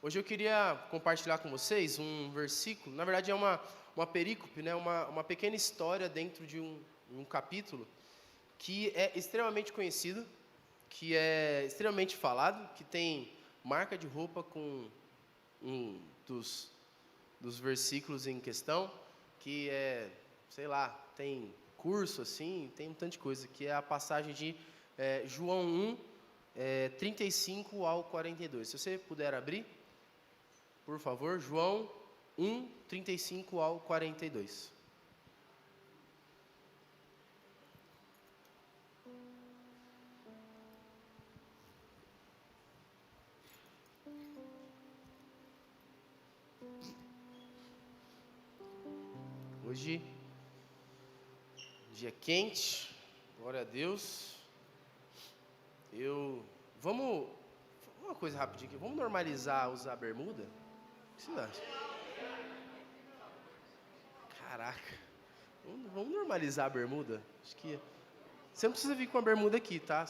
Hoje eu queria compartilhar com vocês um versículo, na verdade é uma perícope, né? uma pequena história dentro de um capítulo que é extremamente conhecido, que é extremamente falado, que tem marca de roupa com um dos versículos em questão, que é, sei lá, tem curso assim, tem um tanto de coisa, que é a passagem de João 1, 35 ao 42. Se você puder abrir, por favor, João 1, 35 ao 42. Hoje, dia quente, glória a Deus. Vamos, uma coisa rapidinho aqui, vamos normalizar usar bermuda? O que você acha? Caraca, vamos normalizar a bermuda? Acho que você não precisa vir com a bermuda aqui, tá?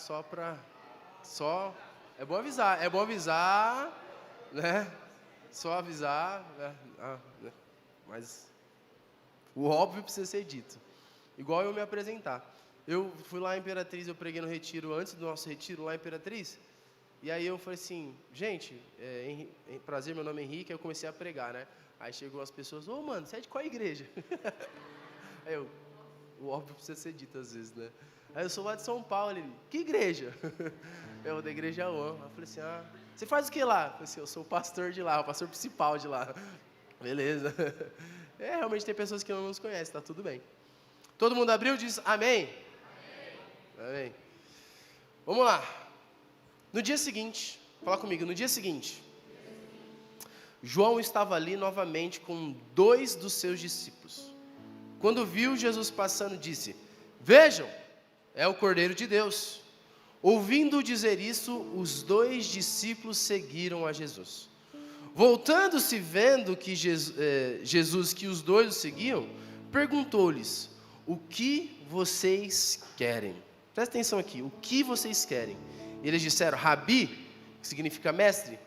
É bom avisar, né? Só avisar, né? Né? Mas o óbvio precisa ser dito. Igual eu me apresentar. Eu fui lá em Imperatriz, eu preguei no retiro, antes do nosso retiro lá em Imperatriz. E aí eu falei assim, gente, prazer, meu nome é Henrique, aí eu comecei a pregar, né? Aí chegou as pessoas, mano, você é de qual igreja? Aí o óbvio precisa ser dito às vezes, né? Aí eu sou lá de São Paulo, ele, que igreja? Eu, da igreja OAM. Aí eu falei assim, você faz o que lá? Eu falei assim, eu sou o pastor de lá, o pastor principal de lá. Beleza. Realmente tem pessoas que não nos conhecem, tá tudo bem. Todo mundo abriu e diz amém? Amém. Vamos lá. No dia seguinte, fala comigo, no dia seguinte, João estava ali novamente com 2 dos seus discípulos. Quando viu Jesus passando, disse, vejam, é o Cordeiro de Deus. Ouvindo dizer isso, os 2 discípulos seguiram a Jesus. Voltando-se, vendo que Jesus, que os 2 o seguiam, perguntou-lhes, o que vocês querem? Presta atenção aqui, o que vocês querem? E eles disseram, Rabi, que significa mestre,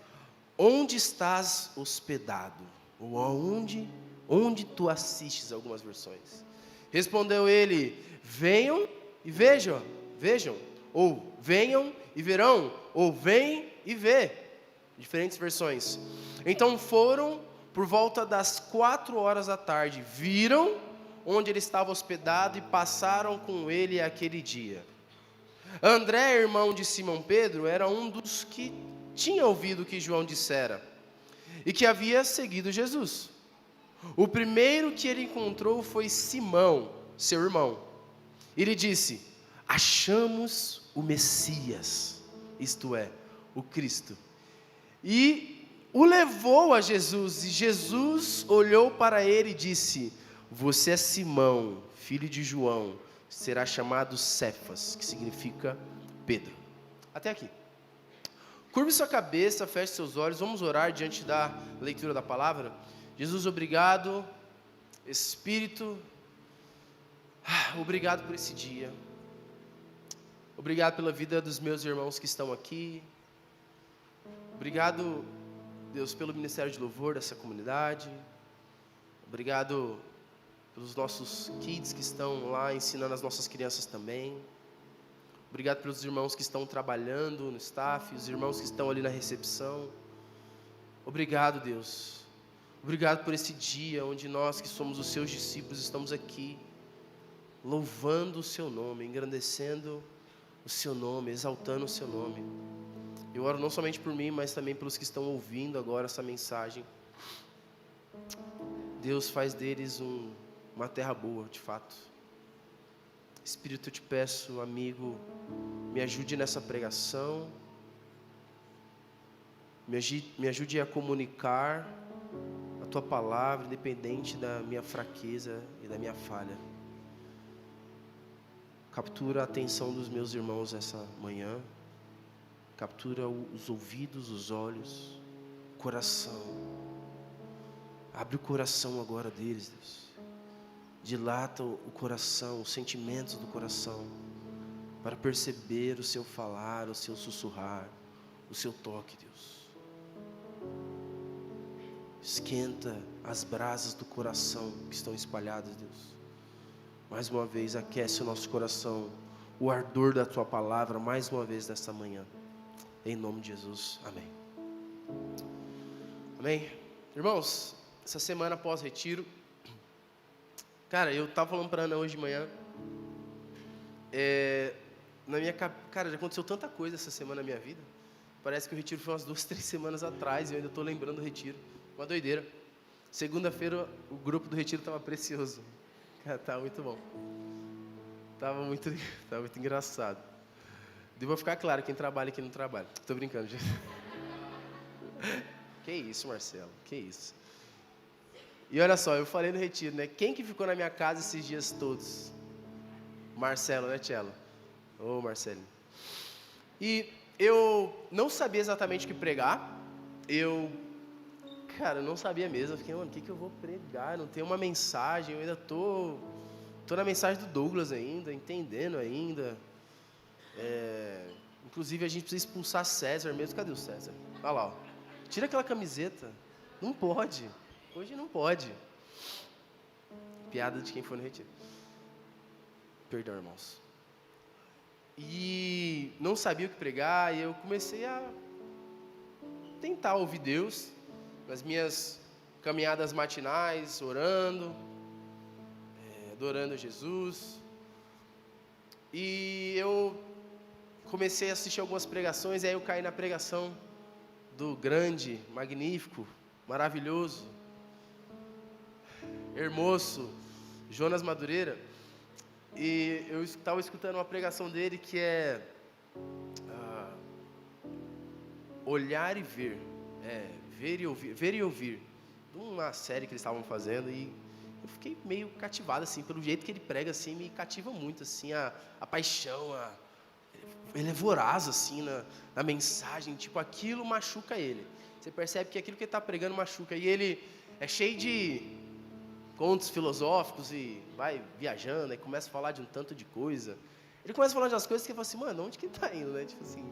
onde estás hospedado? Ou onde tu assistes, algumas versões. Respondeu ele, venham e vejam, ou venham e verão, ou vem e vê. Diferentes versões. Então foram por volta das 4 horas da tarde, viram onde ele estava hospedado e passaram com ele aquele dia. André, irmão de Simão Pedro, era um dos que tinha ouvido o que João dissera e que havia seguido Jesus. O primeiro que ele encontrou foi Simão, seu irmão. Ele disse, achamos o Messias, isto é, o Cristo. E o levou a Jesus, e Jesus olhou para ele e disse, você é Simão, filho de João, será chamado Cefas, que significa Pedro. Até aqui. Curve sua cabeça, feche seus olhos, vamos orar diante da leitura da palavra. Jesus, obrigado, Espírito, obrigado por esse dia. Obrigado pela vida dos meus irmãos que estão aqui. Obrigado, Deus, pelo ministério de louvor dessa comunidade. Obrigado pelos nossos kids que estão lá ensinando as nossas crianças também. Obrigado pelos irmãos que estão trabalhando no staff, os irmãos que estão ali na recepção. Obrigado, Deus. Obrigado por esse dia onde nós que somos os seus discípulos estamos aqui, louvando o seu nome, engrandecendo o seu nome, exaltando o seu nome. Eu oro não somente por mim, mas também pelos que estão ouvindo agora essa mensagem. Deus, faz deles uma terra boa, de fato. Espírito, eu te peço, amigo, me ajude nessa pregação, me ajude a comunicar a tua palavra, independente da minha fraqueza e da minha falha. Captura a atenção dos meus irmãos essa manhã, captura os ouvidos, os olhos, o coração. Abre o coração agora deles, Deus. Dilata o coração, os sentimentos do coração, para perceber o seu falar, o seu sussurrar, o seu toque, Deus. Esquenta as brasas do coração que estão espalhadas, Deus. Mais uma vez, aquece o nosso coração, o ardor da Tua palavra, mais uma vez nesta manhã. Em nome de Jesus, amém. Amém. Irmãos, essa semana pós-retiro, cara, eu estava falando para a Ana hoje de manhã, cara, já aconteceu tanta coisa essa semana na minha vida. Parece que o retiro foi umas 2, 3 semanas atrás, e eu ainda estou lembrando do retiro. Uma doideira. Segunda-feira, o grupo do retiro estava precioso. Cara, estava muito bom. Tava muito engraçado. Devo ficar claro, quem trabalha e quem não trabalha. Tô brincando, gente. Que isso, Marcelo, que isso. E olha só, eu falei no retiro, né? Quem que ficou na minha casa esses dias todos? Marcelo, né, Tchelo? Ô, Marcelo. E eu não sabia exatamente o que pregar. Cara, eu não sabia mesmo. Eu fiquei, mano, o que eu vou pregar? Não tem uma mensagem, eu ainda tô na mensagem do Douglas ainda, entendendo ainda. Inclusive, a gente precisa expulsar César mesmo. Cadê o César? Olha lá, ó. Tira aquela camiseta. Não pode. Hoje não pode. Piada de quem foi no retiro. Perdão, irmãos. E não sabia o que pregar, e eu comecei a tentar ouvir Deus nas minhas caminhadas matinais, orando, adorando Jesus. E eu comecei a assistir algumas pregações, e aí eu caí na pregação do grande, magnífico, maravilhoso, hermoso Jonas Madureira. E eu estava escutando uma pregação dele que é olhar e ver, ver e ouvir, uma série que eles estavam fazendo, e eu fiquei meio cativado assim pelo jeito que ele prega, assim, me cativa muito assim a paixão, ele é voraz assim na mensagem, tipo, aquilo machuca ele. Você percebe que aquilo que ele está pregando machuca, e ele é cheio de contos filosóficos e vai viajando e começa a falar de um tanto de coisa. Ele começa a falar de umas coisas que eu falo assim, mano, onde que ele está indo, né? Tipo assim,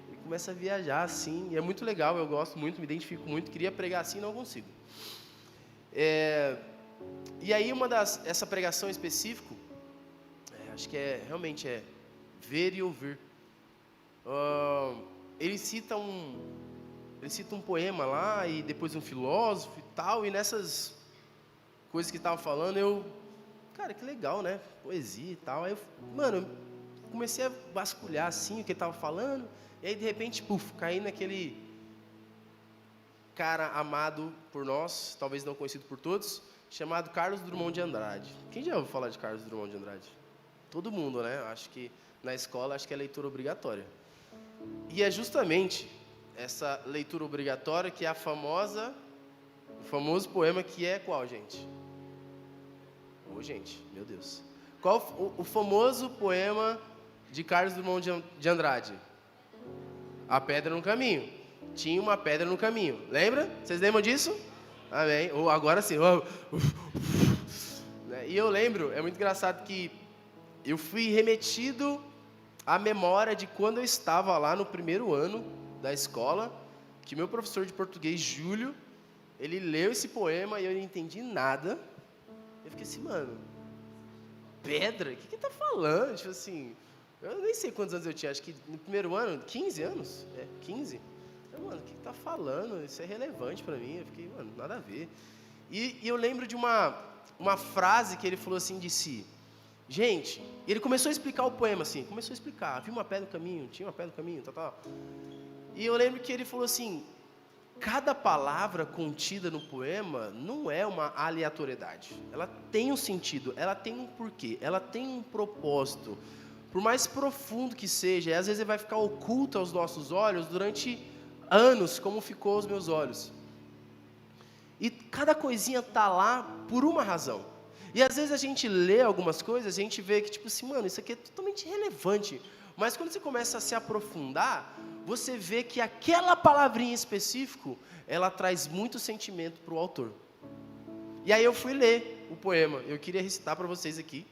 ele começa a viajar assim, e é muito legal, eu gosto muito, me identifico muito, queria pregar assim, não consigo. E aí essa pregação em específico, acho que realmente é ver e ouvir. Ele cita um poema lá, e depois um filósofo e tal, e nessas coisas que estava falando, cara, que legal, né? Poesia e tal. Aí eu comecei a vasculhar assim o que ele estava falando, e aí de repente, caí naquele cara amado por nós, talvez não conhecido por todos, chamado Carlos Drummond de Andrade. Quem já ouviu falar de Carlos Drummond de Andrade? Todo mundo, né? Acho que na escola é leitura obrigatória. E é justamente essa leitura obrigatória que é o famoso poema que é qual, gente? Gente, meu Deus. Qual o famoso poema de Carlos Drummond de Andrade? A Pedra no Caminho. Tinha uma pedra no caminho. Lembra? Vocês lembram disso? Amém. Agora sim. E eu lembro, é muito engraçado que eu fui remetido à memória de quando eu estava lá no primeiro ano da escola, que meu professor de português, Júlio, ele leu esse poema e eu não entendi nada. Eu fiquei assim, mano, pedra? O que ele tá falando? Tipo assim, eu nem sei quantos anos eu tinha, acho que no primeiro ano, 15 anos? 15. Eu, mano, o que ele tá falando? Isso é relevante pra mim. Eu fiquei, mano, nada a ver. E eu lembro de uma frase que ele falou assim de si. Gente, ele começou a explicar o poema assim, começou a explicar. Havia uma pedra no caminho, tinha uma pedra no caminho, tal. E eu lembro que ele falou assim, cada palavra contida no poema não é uma aleatoriedade. Ela tem um sentido, ela tem um porquê, ela tem um propósito. Por mais profundo que seja, às vezes ele vai ficar oculto aos nossos olhos durante anos, como ficou aos meus olhos. E cada coisinha está lá por uma razão. E às vezes a gente lê algumas coisas, a gente vê que, tipo assim, mano, isso aqui é totalmente irrelevante. Mas quando você começa a se aprofundar, você vê que aquela palavrinha em específico, ela traz muito sentimento para o autor. E aí eu fui ler o poema. Eu queria recitar para vocês aqui.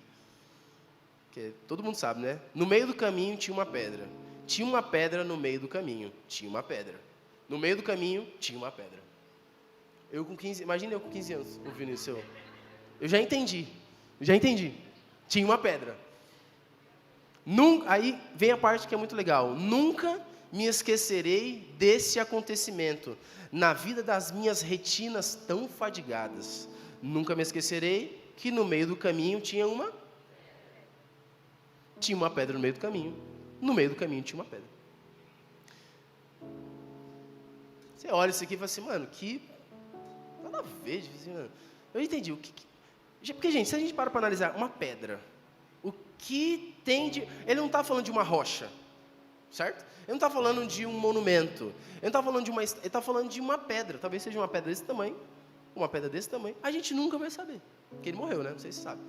Que todo mundo sabe, né? No meio do caminho tinha uma pedra. Tinha uma pedra no meio do caminho. Tinha uma pedra. No meio do caminho tinha uma pedra. Imagina eu com 15 anos ouvindo isso. Eu já entendi. Tinha uma pedra. Aí vem a parte que é muito legal. Nunca me esquecerei desse acontecimento na vida das minhas retinas tão fadigadas. Nunca me esquecerei que no meio do caminho tinha uma pedra no meio do caminho. No meio do caminho tinha uma pedra. Você olha isso aqui e fala assim, mano, que nada a ver, mano. Eu entendi. Porque, gente, se a gente para analisar uma pedra, o que tem de... Ele não está falando de uma rocha, certo? Ele não está falando de um monumento. Ele não está falando de ele está falando de uma pedra. Talvez seja uma pedra desse tamanho. Uma pedra desse tamanho. A gente nunca vai saber. Porque ele morreu, né? Não sei se sabe.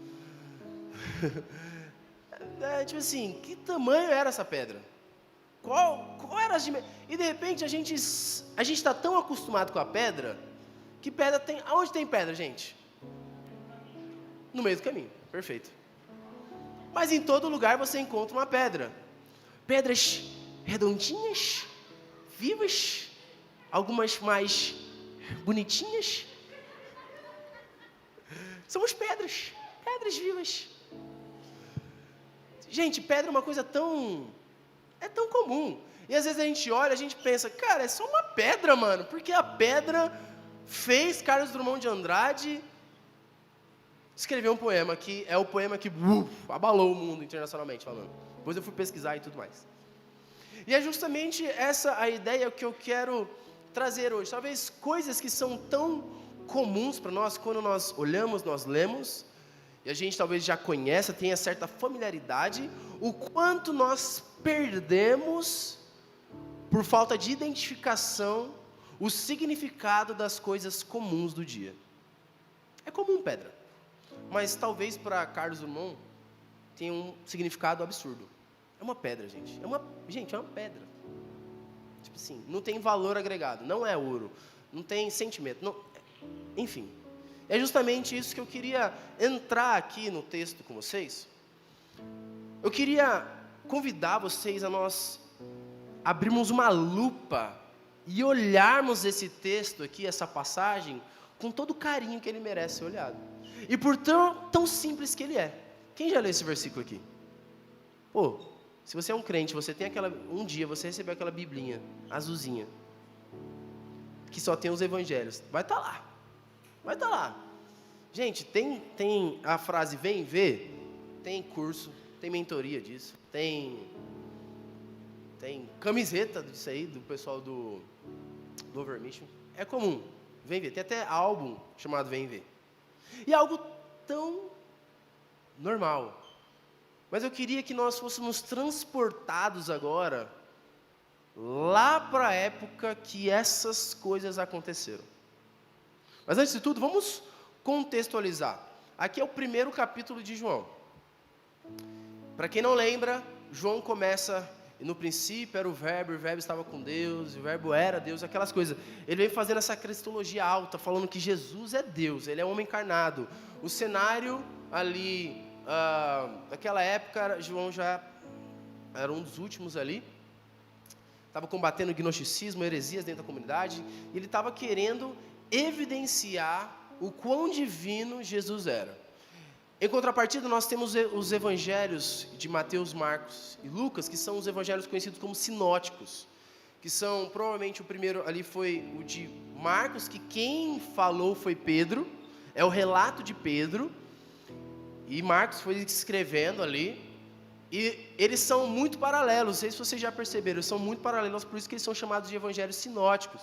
Tipo assim, que tamanho era essa pedra? Qual era as dimensões? E de repente a gente está tão acostumado com a pedra, que pedra tem... Aonde tem pedra, gente? No meio do caminho, perfeito. Mas em todo lugar você encontra uma pedra. Pedras redondinhas, vivas, algumas mais bonitinhas. Somos pedras vivas. Gente, pedra é uma coisa tão comum. E às vezes a gente olha, a gente pensa, cara, é só uma pedra, mano. Porque a pedra fez Carlos Drummond de Andrade escrever um poema que é o poema que abalou o mundo internacionalmente falando. Depois eu fui pesquisar e tudo mais. E é justamente essa a ideia que eu quero trazer hoje. Talvez coisas que são tão comuns para nós, quando nós olhamos, nós lemos, e a gente talvez já conheça, tenha certa familiaridade, o quanto nós perdemos, por falta de identificação, o significado das coisas comuns do dia. É comum pedra, mas talvez para Carlos Drummond tenha um significado absurdo. É uma pedra, gente. É uma pedra. Tipo assim, não tem valor agregado, não é ouro, não tem sentimento, não, enfim. É justamente isso que eu queria entrar aqui no texto com vocês. Eu queria convidar vocês a nós abrirmos uma lupa e olharmos esse texto aqui, essa passagem, com todo o carinho que ele merece ser olhado. E por tão simples que ele é. Quem já leu esse versículo aqui? Pô, se você é um crente, você tem um dia você recebeu aquela biblinha azulzinha, que só tem os evangelhos. Vai estar lá. Gente, tem a frase vem ver, tem curso, tem mentoria disso, tem camiseta disso aí, do pessoal do Over Mission. É comum, vem ver. Tem até álbum chamado Vem Ver. E é algo tão normal. Mas eu queria que nós fôssemos transportados agora lá para a época que essas coisas aconteceram. Mas antes de tudo, vamos contextualizar. Aqui é o primeiro capítulo de João. Para quem não lembra, João começa, no princípio era o verbo estava com Deus, o verbo era Deus, aquelas coisas. Ele vem fazendo essa cristologia alta, falando que Jesus é Deus, ele é homem encarnado. O cenário ali, naquela época, João já era um dos últimos ali, estava combatendo o gnosticismo, heresias dentro da comunidade, e ele estava querendo evidenciar o quão divino Jesus era. Em contrapartida, nós temos os evangelhos de Mateus, Marcos e Lucas, que são os evangelhos conhecidos como sinóticos, que são, provavelmente, o primeiro ali foi o de Marcos, que quem falou foi Pedro, é o relato de Pedro, e Marcos foi escrevendo ali, e eles são muito paralelos, não sei se vocês já perceberam, eles são muito paralelos, por isso que eles são chamados de evangelhos sinóticos,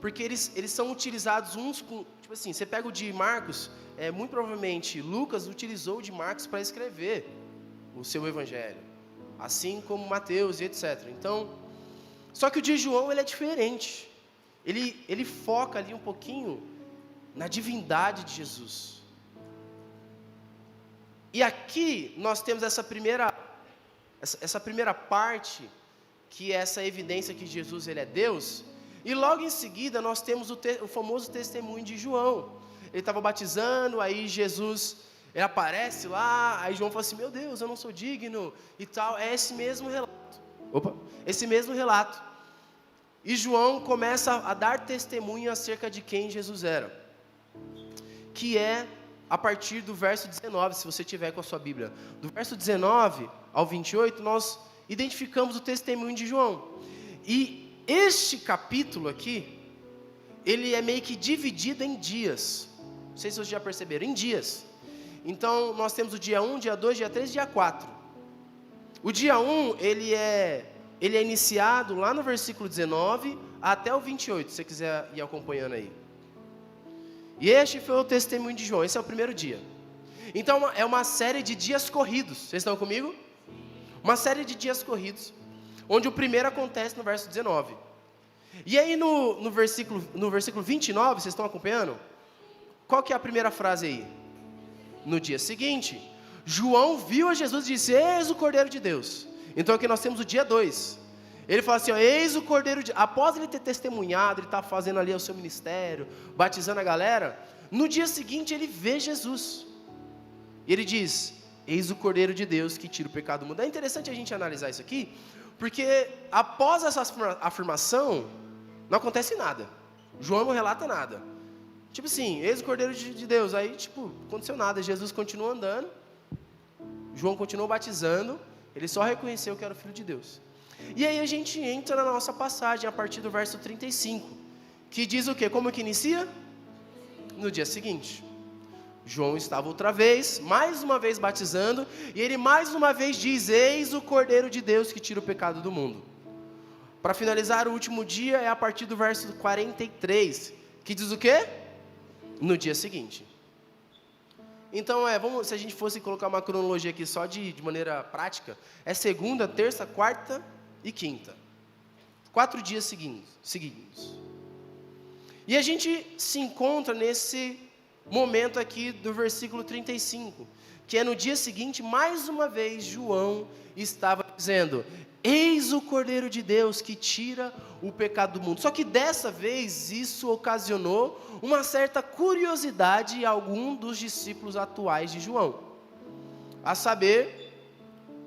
porque eles são utilizados uns com, tipo assim, você pega o de Marcos, muito provavelmente Lucas utilizou o de Marcos para escrever o seu evangelho, assim como Mateus e etc. Então, só que o de João ele é diferente, ele foca ali um pouquinho na divindade de Jesus. E aqui nós temos essa primeira parte, que é essa evidência que Jesus ele é Deus. E logo em seguida nós temos o famoso testemunho de João. Ele estava batizando, aí Jesus ele aparece lá, aí João fala assim, meu Deus, eu não sou digno e tal. É esse mesmo relato. e João começa a dar testemunho acerca de quem Jesus era, que é a partir do verso 19, se você tiver com a sua Bíblia. Do verso 19 ao 28, nós identificamos o testemunho de João. E este capítulo aqui, ele é meio que dividido em dias. Não sei se vocês já perceberam, em dias. Então, nós temos o dia 1, dia 2, dia 3 e dia 4. O dia 1, ele é iniciado lá no versículo 19 até o 28, se você quiser ir acompanhando aí. E este foi o testemunho de João, esse é o primeiro dia. Então, é uma série de dias corridos. Vocês estão comigo? Uma série de dias corridos, onde o primeiro acontece no verso 19. E aí no versículo 29, vocês estão acompanhando? Qual que é a primeira frase aí? No dia seguinte, João viu a Jesus e disse: eis o Cordeiro de Deus. Então aqui nós temos o dia 2. Ele fala assim, ó, eis o Cordeiro de... Após ele ter testemunhado, ele está fazendo ali o seu ministério, batizando a galera, no dia seguinte ele vê Jesus. E ele diz, eis o Cordeiro de Deus que tira o pecado do mundo. É interessante a gente analisar isso aqui, porque após essa afirmação, não acontece nada. João não relata nada. Tipo assim, eis o Cordeiro de Deus. Aí, tipo, aconteceu nada. Jesus continua andando, João continuou batizando, ele só reconheceu que era o Filho de Deus. E aí a gente entra na nossa passagem, a partir do verso 35, que diz o quê? Como que inicia? No dia seguinte. João estava outra vez, mais uma vez batizando, e ele mais uma vez diz, eis o Cordeiro de Deus que tira o pecado do mundo. Para finalizar, o último dia é a partir do verso 43, que diz o quê? No dia seguinte. Então, se a gente fosse colocar uma cronologia aqui só de maneira prática, é segunda, terça, quarta e quinta. 4 dias seguidos. E a gente se encontra nesse momento aqui do versículo 35, que é no dia seguinte, mais uma vez, João estava dizendo, eis o Cordeiro de Deus que tira o pecado do mundo. Só que dessa vez, isso ocasionou uma certa curiosidade em algum dos discípulos atuais de João. A saber,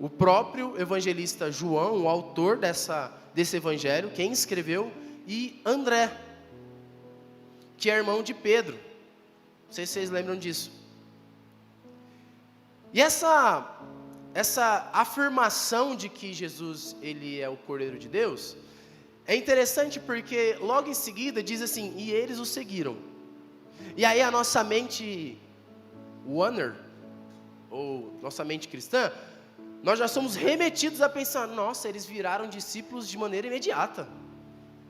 o próprio evangelista João, o autor desse evangelho, quem escreveu, e André, que é irmão de Pedro. Não sei se vocês lembram disso. E essa afirmação de que Jesus ele é o Cordeiro de Deus, é interessante porque logo em seguida diz assim, e eles o seguiram. E aí a nossa mente Warner, ou nossa mente cristã, nós já somos remetidos a pensar, nossa, eles viraram discípulos de maneira imediata.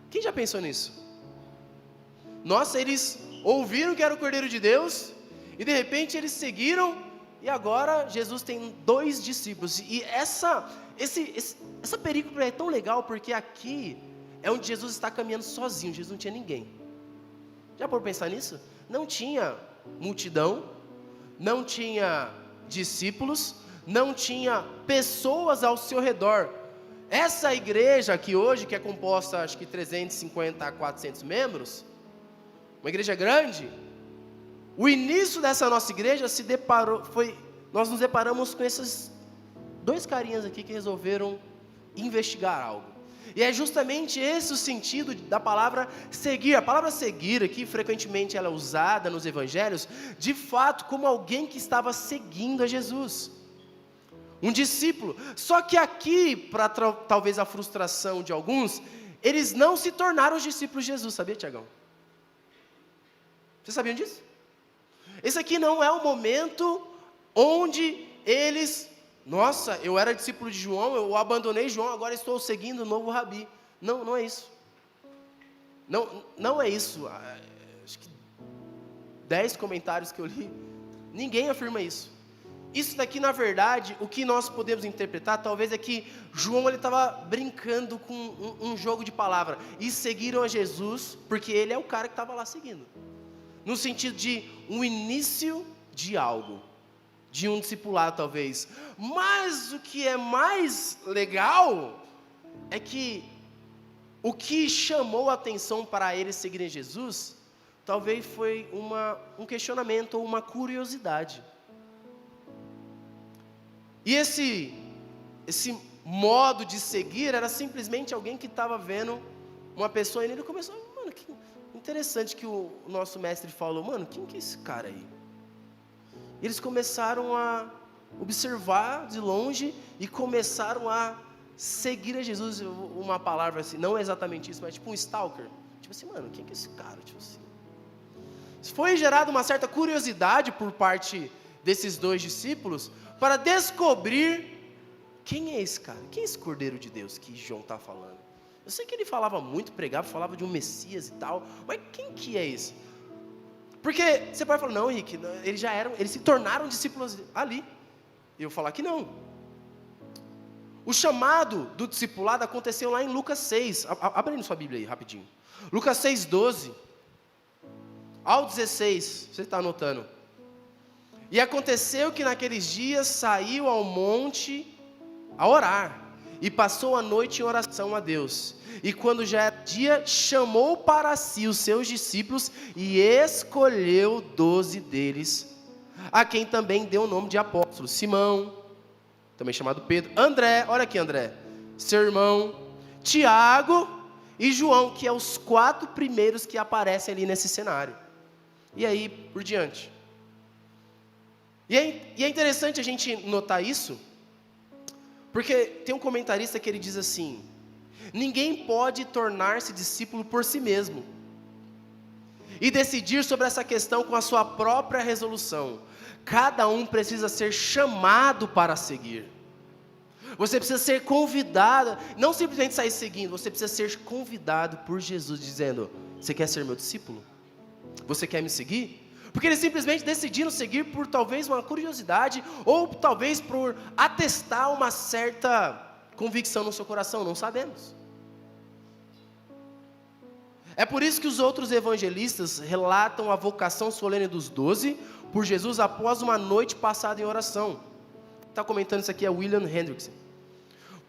Quem já pensou nisso? Nossa, eles ouviram que era o Cordeiro de Deus, e de repente eles seguiram, e agora Jesus tem 2 discípulos. E essa perícope é tão legal, porque aqui é onde Jesus está caminhando sozinho, Jesus não tinha ninguém. Já por pensar nisso? Não tinha multidão, não tinha discípulos, não tinha pessoas ao seu redor. Essa igreja aqui hoje, que é composta acho que 350 a 400 membros, uma igreja grande, o início dessa nossa igreja nós nos deparamos com esses 2 carinhas aqui que resolveram investigar algo. E é justamente esse o sentido da palavra seguir. A palavra seguir aqui, frequentemente ela é usada nos evangelhos, de fato, como alguém que estava seguindo a Jesus. Um discípulo. Só que aqui, para talvez a frustração de alguns, eles não se tornaram os discípulos de Jesus, sabia, Tiagão? Vocês sabiam disso? Esse aqui não é o momento onde eles... Nossa, eu era discípulo de João, eu abandonei João, agora estou seguindo o novo Rabi. Não, não é isso. Não é isso. Acho que 10 comentários que eu li, ninguém afirma isso. Isso daqui, na verdade, o que nós podemos interpretar, talvez é que João estava brincando com um jogo de palavra. E seguiram a Jesus, porque ele é o cara que estava lá seguindo. No sentido de um início de algo. De um discipulado, talvez. Mas o que é mais legal é que o que chamou a atenção para eles seguirem Jesus, talvez foi um questionamento ou uma curiosidade. E esse modo de seguir era simplesmente alguém que estava vendo uma pessoa e ele começou, mano, que interessante que o nosso mestre falou, mano, quem que é esse cara aí? E eles começaram a observar de longe e começaram a seguir a Jesus, uma palavra assim, não é exatamente isso, mas tipo um stalker. Tipo assim, mano, quem que é esse cara? Tipo assim. Foi gerada uma certa curiosidade por parte desses dois discípulos para descobrir quem é esse cara, quem é esse Cordeiro de Deus que João está falando. Eu sei que ele falava muito, pregava, falava de um Messias e tal, mas quem que é esse? Porque você pode falar, não, Henrique, eles se tornaram discípulos ali. E eu falar que não. O chamado do discipulado aconteceu lá em Lucas 6. Abre aí na sua Bíblia aí, rapidinho. Lucas 6, 12 ao 16, você está anotando. E aconteceu que naqueles dias saiu ao monte a orar, e passou a noite em oração a Deus. E quando já era dia, chamou para si os seus discípulos e escolheu 12 deles, a quem também deu o nome de apóstolos: Simão, também chamado Pedro, André, olha aqui André, seu irmão, Tiago e João, que é os 4 primeiros que aparecem ali nesse cenário. E aí, por diante. E é interessante a gente notar isso, porque tem um comentarista que ele diz assim: ninguém pode tornar-se discípulo por si mesmo e decidir sobre essa questão com a sua própria resolução. Cada um precisa ser chamado para seguir. Você precisa ser convidado, não simplesmente sair seguindo, você precisa ser convidado por Jesus, dizendo: você quer ser meu discípulo? Você quer me seguir? Porque eles simplesmente decidiram seguir por talvez uma curiosidade, ou talvez por atestar uma certa convicção no seu coração, não sabemos. É por isso que os outros evangelistas relatam a vocação solene dos 12 por Jesus após uma noite passada em oração. Está comentando isso aqui é William Hendrickson.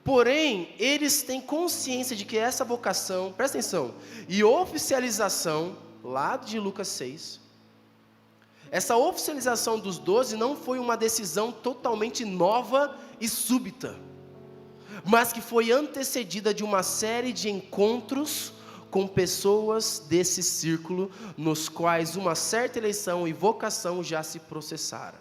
Porém, eles têm consciência de que essa vocação, presta atenção, e oficialização, lá de Lucas 6, essa oficialização dos 12 não foi uma decisão totalmente nova e súbita, mas que foi antecedida de uma série de encontros com pessoas desse círculo, nos quais uma certa eleição e vocação já se processaram.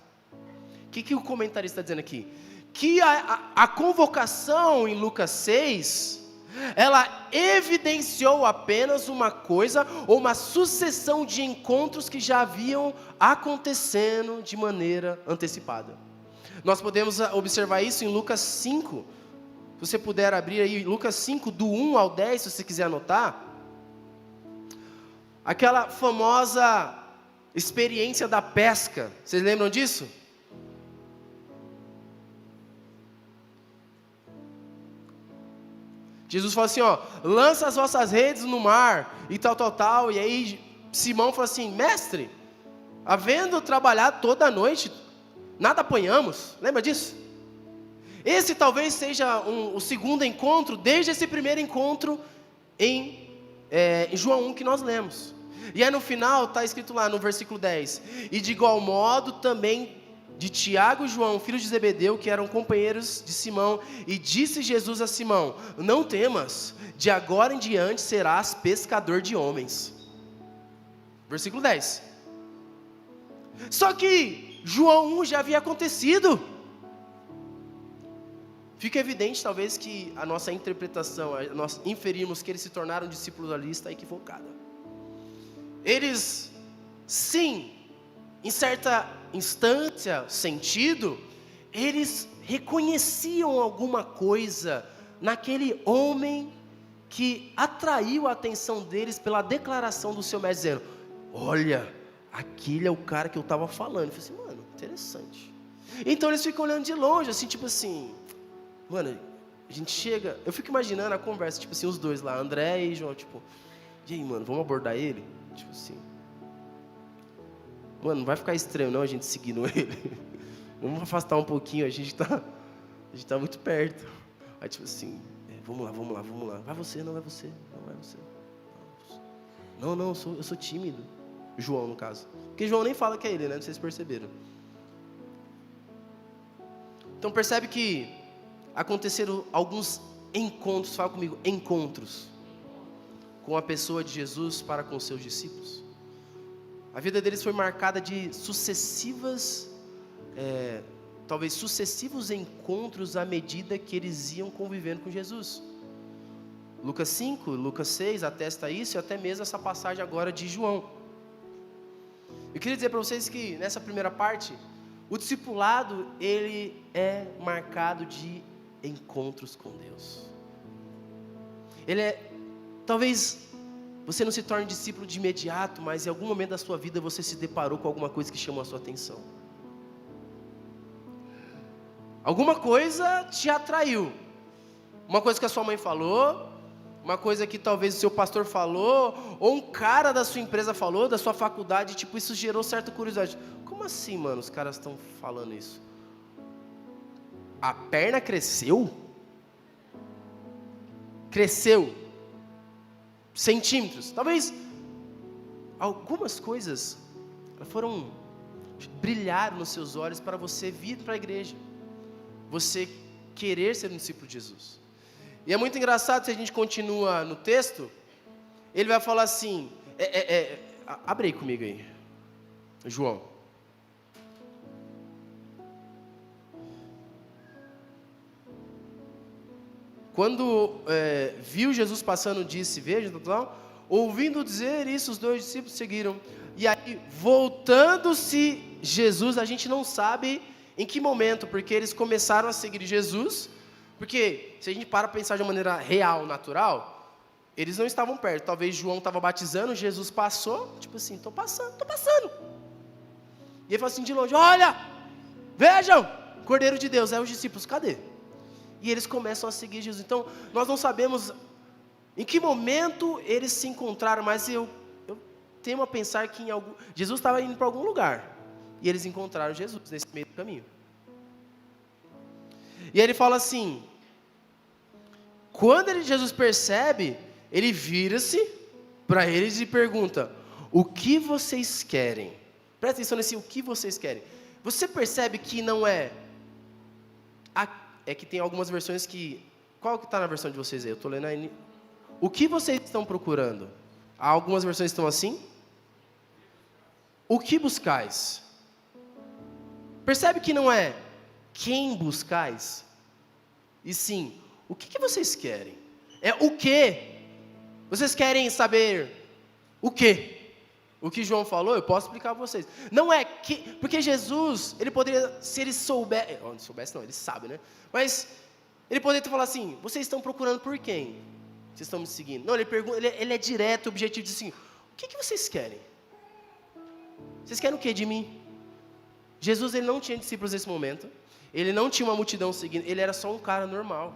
O que o comentarista está dizendo aqui? Que a convocação em Lucas 6, ela evidenciou apenas uma coisa, ou uma sucessão de encontros que já haviam acontecendo de maneira antecipada. Nós podemos observar isso em Lucas 5, se você puder abrir aí, Lucas 5, do 1 ao 10, se você quiser anotar, aquela famosa experiência da pesca, vocês lembram disso? Jesus falou assim, lança as vossas redes no mar, e tal, e aí Simão falou assim: mestre, havendo trabalhado toda a noite, nada apanhamos, lembra disso? Esse talvez seja o segundo encontro, desde esse primeiro encontro em João 1 que nós lemos. E aí no final está escrito lá no versículo 10, e de igual modo também de Tiago e João, filhos de Zebedeu, que eram companheiros de Simão, e disse Jesus a Simão: não temas, de agora em diante serás pescador de homens. Versículo 10. Só que João 1 já havia acontecido. Fica evidente talvez que a nossa interpretação, nós inferimos que eles se tornaram discípulos ali, está equivocada. Eles, sim, em certa instância, sentido, eles reconheciam alguma coisa naquele homem que atraiu a atenção deles pela declaração do seu mestre, dizendo: olha, aquele é o cara que eu estava falando. Eu falei assim, mano, interessante. Então eles ficam olhando de longe, assim, tipo assim, mano, a gente chega, eu fico imaginando a conversa, tipo assim, os dois lá, André e João, tipo, e aí, mano, vamos abordar ele? Tipo assim, mano, não vai ficar estranho não a gente seguindo ele. Vamos afastar um pouquinho, a gente tá muito perto. Aí tipo assim, vamos lá. Vai você. Não, vai você. Não, eu sou tímido. João, no caso. Porque João nem fala que é ele, né? Não sei se perceberam. Então percebe que aconteceram alguns encontros, fala comigo, encontros. com a pessoa de Jesus para com seus discípulos. A vida deles foi marcada de talvez sucessivos encontros à medida que eles iam convivendo com Jesus. Lucas 5, Lucas 6 atesta isso, e até mesmo essa passagem agora de João. Eu queria dizer para vocês que nessa primeira parte, o discipulado, ele é marcado de encontros com Deus. Talvez você não se torne discípulo de imediato, mas em algum momento da sua vida você se deparou com alguma coisa que chamou a sua atenção. Alguma coisa te atraiu. Uma coisa que a sua mãe falou, uma coisa que talvez o seu pastor falou, ou um cara da sua empresa falou, da sua faculdade, tipo, isso gerou certa curiosidade. Como assim, mano, os caras estão falando isso? A perna cresceu? Cresceu centímetros. Talvez algumas coisas brilharam nos seus olhos para você vir para a igreja, você querer ser um discípulo de Jesus. E é muito engraçado, se a gente continua no texto, ele vai falar assim, abre aí comigo aí, João. Quando viu Jesus passando, disse, veja, ouvindo dizer isso, os 2 discípulos seguiram. E aí, voltando-se Jesus, a gente não sabe em que momento, porque eles começaram a seguir Jesus, porque se a gente para pensar de uma maneira real, natural, eles não estavam perto. Talvez João estava batizando, Jesus passou, tipo assim, estou passando. E ele falou assim de longe, olha, vejam, Cordeiro de Deus. Aí os discípulos, cadê? E eles começam a seguir Jesus. Então, nós não sabemos em que momento eles se encontraram, mas eu temo a pensar que Jesus estava indo para algum lugar, e eles encontraram Jesus nesse meio do caminho. E ele fala assim, quando Jesus percebe, ele vira-se para eles e pergunta, o que vocês querem? Presta atenção nesse o que vocês querem. Você percebe que não é que tem algumas versões que... Qual que está na versão de vocês aí? Eu estou lendo aí. O que vocês estão procurando? Algumas versões estão assim. O que buscais? Percebe que não é quem buscais? E sim, o que vocês querem? É o quê? Vocês querem saber o quê? O que João falou, eu posso explicar para vocês. Não é que... Porque Jesus, ele poderia, se ele soubesse não, ele sabe, né? Mas ele poderia ter falado assim, vocês estão procurando por quem? Vocês estão me seguindo? Não, ele pergunta, ele é direto, objetivo, diz assim, o que vocês querem? Vocês querem o que de mim? Jesus, ele não tinha discípulos nesse momento, ele não tinha uma multidão seguindo, ele era só um cara normal.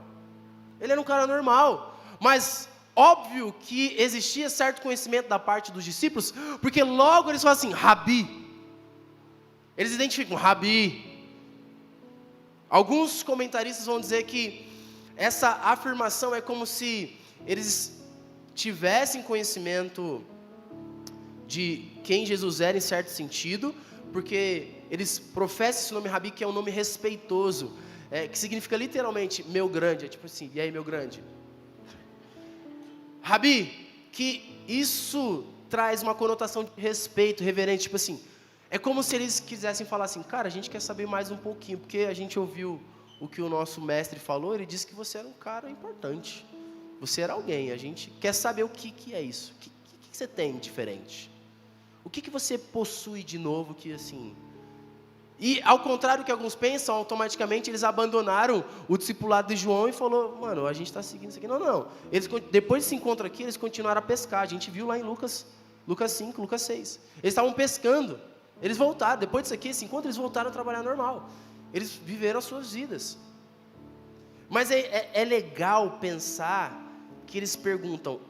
Ele era um cara normal, mas óbvio que existia certo conhecimento da parte dos discípulos, porque logo eles falam assim, Rabi. Eles identificam, Rabi. Alguns comentaristas vão dizer que essa afirmação é como se eles tivessem conhecimento de quem Jesus era em certo sentido, porque eles professam esse nome Rabi, que é um nome respeitoso, que significa literalmente meu grande, é tipo assim, e aí meu grande? Rabi, que isso traz uma conotação de respeito, reverente, tipo assim, é como se eles quisessem falar assim, cara, a gente quer saber mais um pouquinho, porque a gente ouviu o que o nosso mestre falou, ele disse que você era um cara importante, você era alguém, a gente quer saber o que é isso, o que você tem diferente, o que você possui de novo que assim... E ao contrário do que alguns pensam, automaticamente eles abandonaram o discipulado de João e falou, mano, a gente está seguindo isso aqui. Não. Eles, depois desse encontro aqui, eles continuaram a pescar. A gente viu lá em Lucas 5, Lucas 6. Eles estavam pescando. Eles voltaram. Depois disso aqui, esse encontro, eles voltaram a trabalhar normal. Eles viveram as suas vidas. Mas é legal pensar que eles perguntam,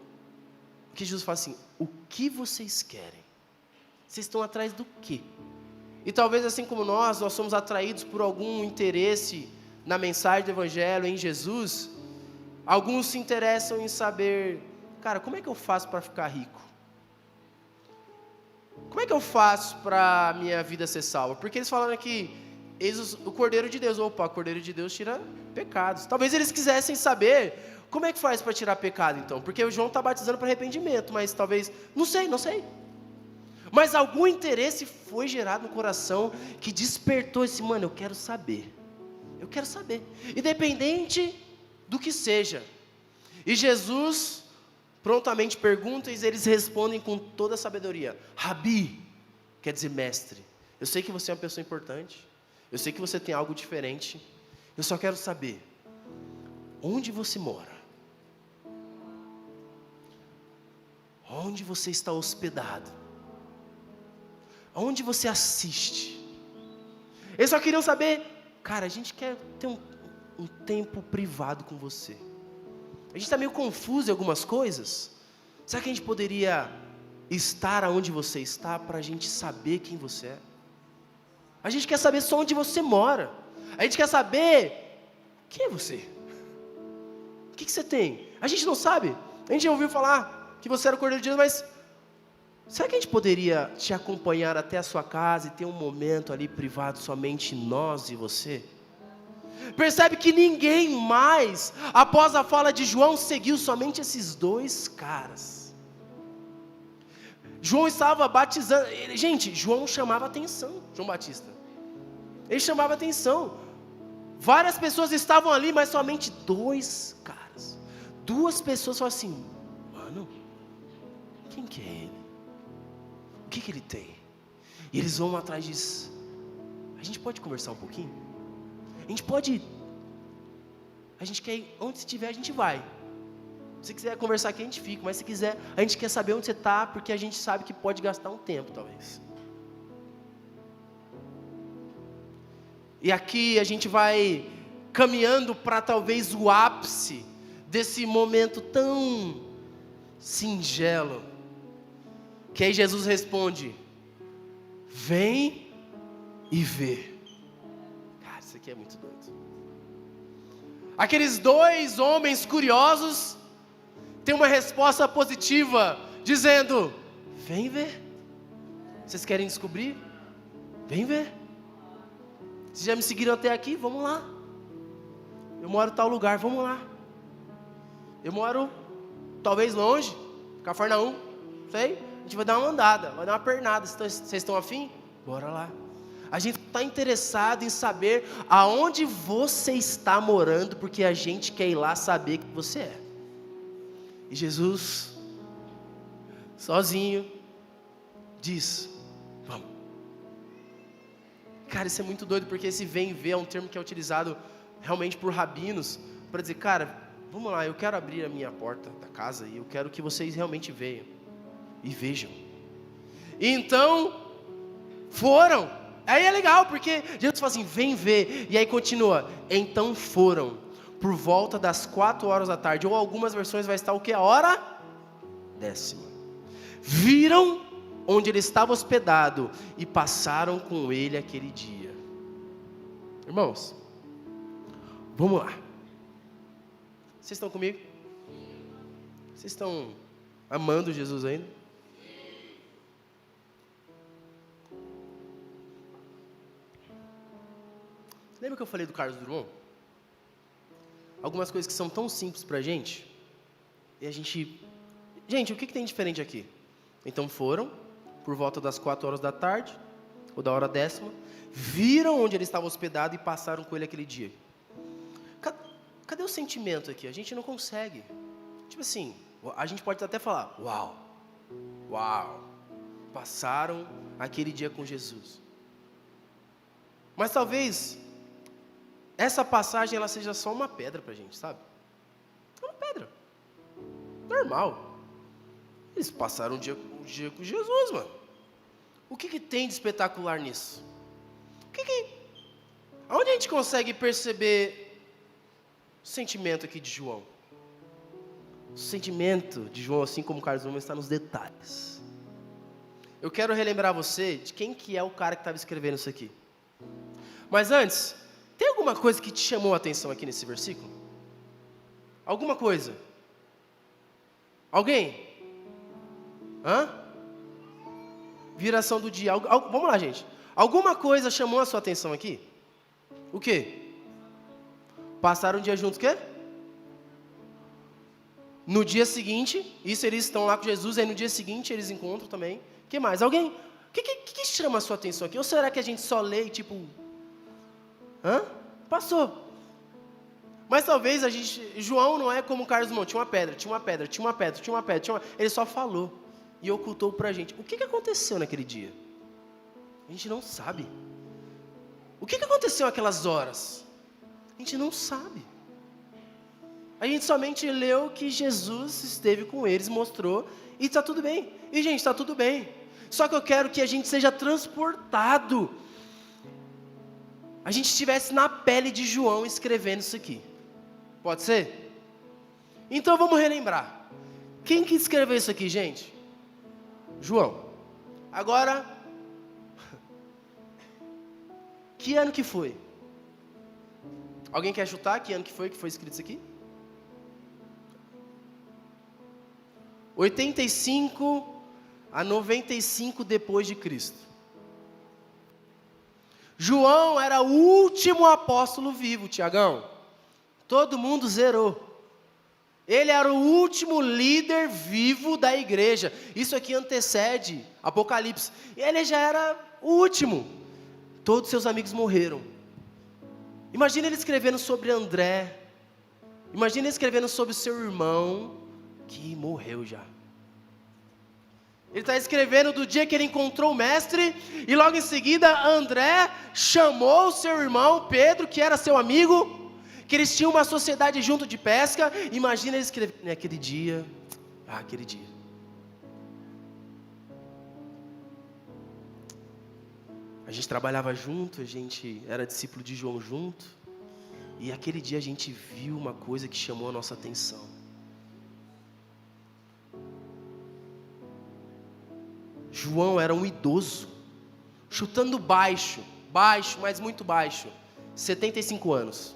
que Jesus fala assim, o que vocês querem? Vocês estão atrás do quê? E talvez assim como nós somos atraídos por algum interesse na mensagem do Evangelho, em Jesus, alguns se interessam em saber, cara, como é que eu faço para ficar rico? Como é que eu faço para a minha vida ser salva? Porque eles falaram aqui, o Cordeiro de Deus, o Cordeiro de Deus tira pecados. Talvez eles quisessem saber como é que faz para tirar pecado então? Porque o João está batizando para arrependimento, mas talvez, não sei. Mas algum interesse foi gerado no coração que despertou esse, mano, eu quero saber. Independente do que seja. E Jesus prontamente pergunta e eles respondem com toda a sabedoria. Rabi, quer dizer mestre. Eu sei que você é uma pessoa importante. Eu sei que você tem algo diferente. Eu só quero saber, onde você mora? Onde você está hospedado? Onde você assiste? Eles só queriam saber, cara, a gente quer ter um tempo privado com você. A gente está meio confuso em algumas coisas. Será que a gente poderia estar onde você está para a gente saber quem você é? A gente quer saber só onde você mora. A gente quer saber quem é você. O que você tem? A gente não sabe. A gente já ouviu falar que você era o Cordeiro de Deus, mas será que a gente poderia te acompanhar até a sua casa e ter um momento ali privado, somente nós e você? Percebe que ninguém mais, após a fala de João, seguiu somente esses dois caras. João estava batizando, gente, João chamava atenção, João Batista. Ele chamava atenção. Várias pessoas estavam ali, mas somente dois caras. Duas pessoas falaram assim, mano, quem que é ele? O que ele tem? E eles vão atrás disso. A gente pode conversar um pouquinho? A gente quer ir, onde estiver a gente vai. Se quiser conversar aqui a gente fica, mas se quiser, a gente quer saber onde você está, porque a gente sabe que pode gastar um tempo talvez. E aqui a gente vai caminhando para talvez o ápice desse momento tão singelo, que aí Jesus responde, vem e vê. Cara, isso aqui é muito doido. Aqueles dois homens curiosos têm uma resposta positiva, dizendo, vem ver. Vocês querem descobrir? Vem ver. Vocês já me seguiram até aqui? Vamos lá. Eu moro em tal lugar, vamos lá. Eu moro, talvez longe, Cafarnaum, sei. A gente vai dar uma andada, vai dar uma pernada. Vocês estão afim? Bora lá. A gente está interessado em saber aonde você está morando, porque a gente quer ir lá saber quem você é. E Jesus, sozinho, diz, vamos. Cara, isso é muito doido, porque esse vem e vê é um termo que é utilizado realmente por rabinos, para dizer, cara, vamos lá, eu quero abrir a minha porta da casa, e eu quero que vocês realmente venham, e vejam. E então, foram. Aí é legal, porque Jesus fala assim, vem ver, e aí continua, então foram, por volta das 4 horas da tarde, ou algumas versões vai estar o que? A hora 10ª. Viram onde ele estava hospedado, e passaram com ele aquele dia. Irmãos, vamos lá. Vocês estão comigo? Vocês estão amando Jesus ainda? Lembra que eu falei do Carlos Drummond? Algumas coisas que são tão simples pra gente, e a gente... Gente, o que tem diferente aqui? Então foram, por volta das 4 horas da tarde, ou da hora 10ª, viram onde ele estava hospedado e passaram com ele aquele dia. Cadê o sentimento aqui? A gente não consegue. Tipo assim, a gente pode até falar, uau, passaram aquele dia com Jesus. Mas talvez essa passagem ela seja só uma pedra pra gente, sabe? É uma pedra. Normal. Eles passaram um dia com Jesus, mano. O que tem de espetacular nisso? Aonde a gente consegue perceber o sentimento aqui de João? O sentimento de João, assim como Carlos Drummond, está nos detalhes. Eu quero relembrar você de quem que é o cara que estava escrevendo isso aqui. Mas antes, tem alguma coisa que te chamou a atenção aqui nesse versículo? Alguma coisa? Alguém? Viração do dia. Vamos lá, gente. Alguma coisa chamou a sua atenção aqui? O quê? Passaram um dia juntos, o quê? No dia seguinte, isso eles estão lá com Jesus, aí no dia seguinte eles encontram também. O que mais? Alguém? O que chama a sua atenção aqui? Ou será que a gente só lê e tipo... Passou. Mas talvez João não é como Carlos Drummond, tinha uma pedra. Ele só falou e ocultou pra gente. O que aconteceu naquele dia? A gente não sabe. O que aconteceu naquelas horas? A gente não sabe. A gente somente leu que Jesus esteve com eles, mostrou, e está tudo bem. E gente, está tudo bem. Só que eu quero que a gente seja transportado. A gente estivesse na pele de João escrevendo isso aqui. Pode ser? Então vamos relembrar. Quem que escreveu isso aqui, gente? João. Agora, que ano que foi? Alguém quer chutar que ano que foi escrito isso aqui? 85 a 95 depois de Cristo. João era o último apóstolo vivo, Tiagão. Todo mundo zerou. Ele era o último líder vivo da igreja. Isso aqui antecede Apocalipse. Ele já era o último. Todos seus amigos morreram. Imagina ele escrevendo sobre André. Imagina ele escrevendo sobre o seu irmão, que morreu já. Ele está escrevendo do dia que ele encontrou o mestre, e logo em seguida André chamou o seu irmão Pedro, que era seu amigo, que eles tinham uma sociedade junto de pesca. Imagina ele escrevendo aquele dia. Aquele dia. A gente trabalhava junto, a gente era discípulo de João junto, e aquele dia a gente viu uma coisa que chamou a nossa atenção. João era um idoso, chutando baixo, mas muito baixo, 75 anos.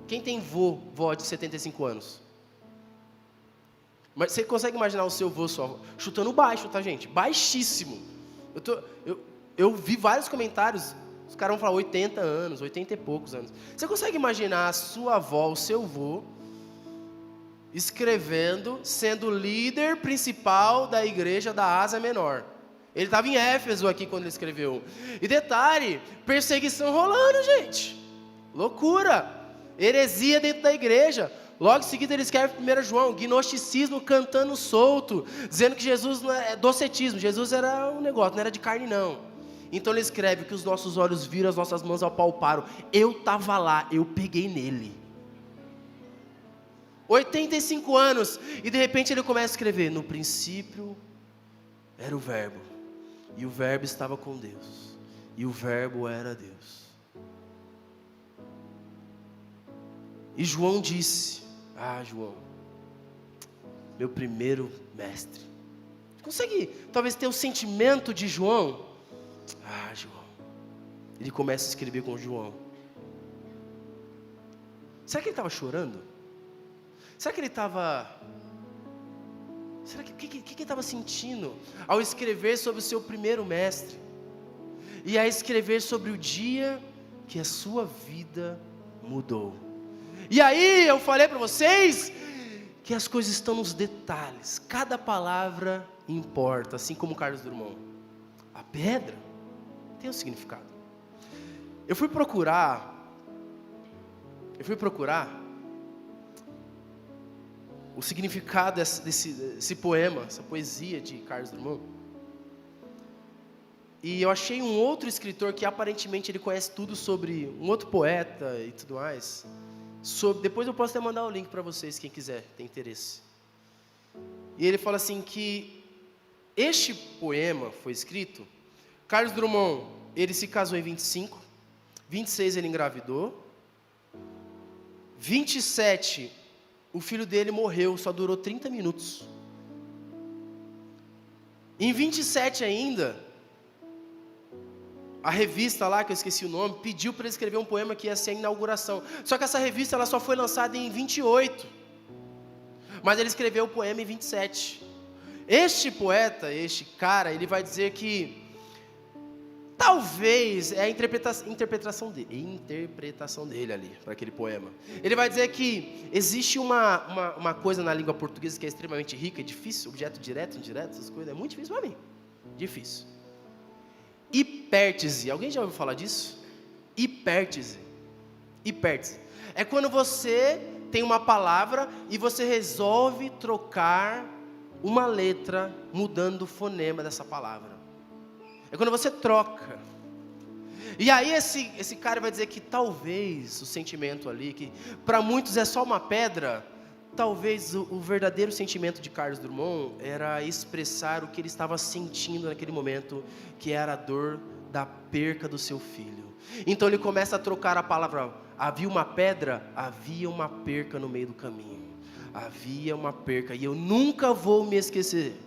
Quem tem vó de 75 anos? Mas você consegue imaginar o seu vô só chutando baixo, tá, gente? Baixíssimo. Eu vi vários comentários, os caras vão falar 80 anos, 80 e poucos anos. Você consegue imaginar a sua avó, o seu vô, escrevendo, sendo líder principal da igreja da Ásia Menor? Ele estava em Éfeso aqui quando ele escreveu. E detalhe, perseguição rolando, gente. Loucura. Heresia dentro da igreja. Logo em seguida ele escreve 1 João, gnosticismo cantando solto, dizendo que Jesus não é docetismo, Jesus era um negócio, não era de carne não. Então ele escreve que os nossos olhos viram, as nossas mãos apalparam. Eu estava lá, eu peguei nele. 85 anos, e de repente ele começa a escrever: no princípio era o verbo, e o verbo estava com Deus, e o verbo era Deus. E João disse: João, meu primeiro mestre. Consegue talvez ter o sentimento de João? João. Ele começa a escrever com João. Será que ele estava chorando? Será que ele estava... O que ele estava sentindo ao escrever sobre o seu primeiro mestre? E a escrever sobre o dia que a sua vida mudou. E aí eu falei para vocês que as coisas estão nos detalhes. Cada palavra importa, assim como Carlos Drummond. A pedra tem um significado. Eu fui procurar o significado desse poema, essa poesia de Carlos Drummond. E eu achei um outro escritor que aparentemente ele conhece tudo sobre, um outro poeta e tudo mais. Depois eu posso até mandar o link para vocês, quem quiser, tem interesse. E ele fala assim que este poema foi escrito, Carlos Drummond, ele se casou em 25, 26 ele engravidou, 27 o filho dele morreu, só durou 30 minutos. Em 27 ainda, a revista lá, que eu esqueci o nome, pediu para ele escrever um poema que ia ser a inauguração. Só que essa revista ela só foi lançada em 28. Mas ele escreveu o poema em 27. Este poeta, este cara, ele vai dizer que Talvez é a interpretação dele ali, para aquele poema. Ele vai dizer que existe uma coisa na língua portuguesa que é extremamente rica e difícil, objeto direto, indireto, essas coisas, é muito difícil para mim. Difícil. Hipértese, alguém já ouviu falar disso? Hipértese. É quando você tem uma palavra e você resolve trocar uma letra, mudando o fonema dessa palavra. É quando você troca. E aí esse cara vai dizer que talvez o sentimento ali, que para muitos é só uma pedra, talvez o verdadeiro sentimento de Carlos Drummond era expressar o que ele estava sentindo naquele momento, que era a dor da perca do seu filho. Então ele começa a trocar a palavra, havia uma pedra, havia uma perca no meio do caminho. Havia uma perca, e eu nunca vou me esquecer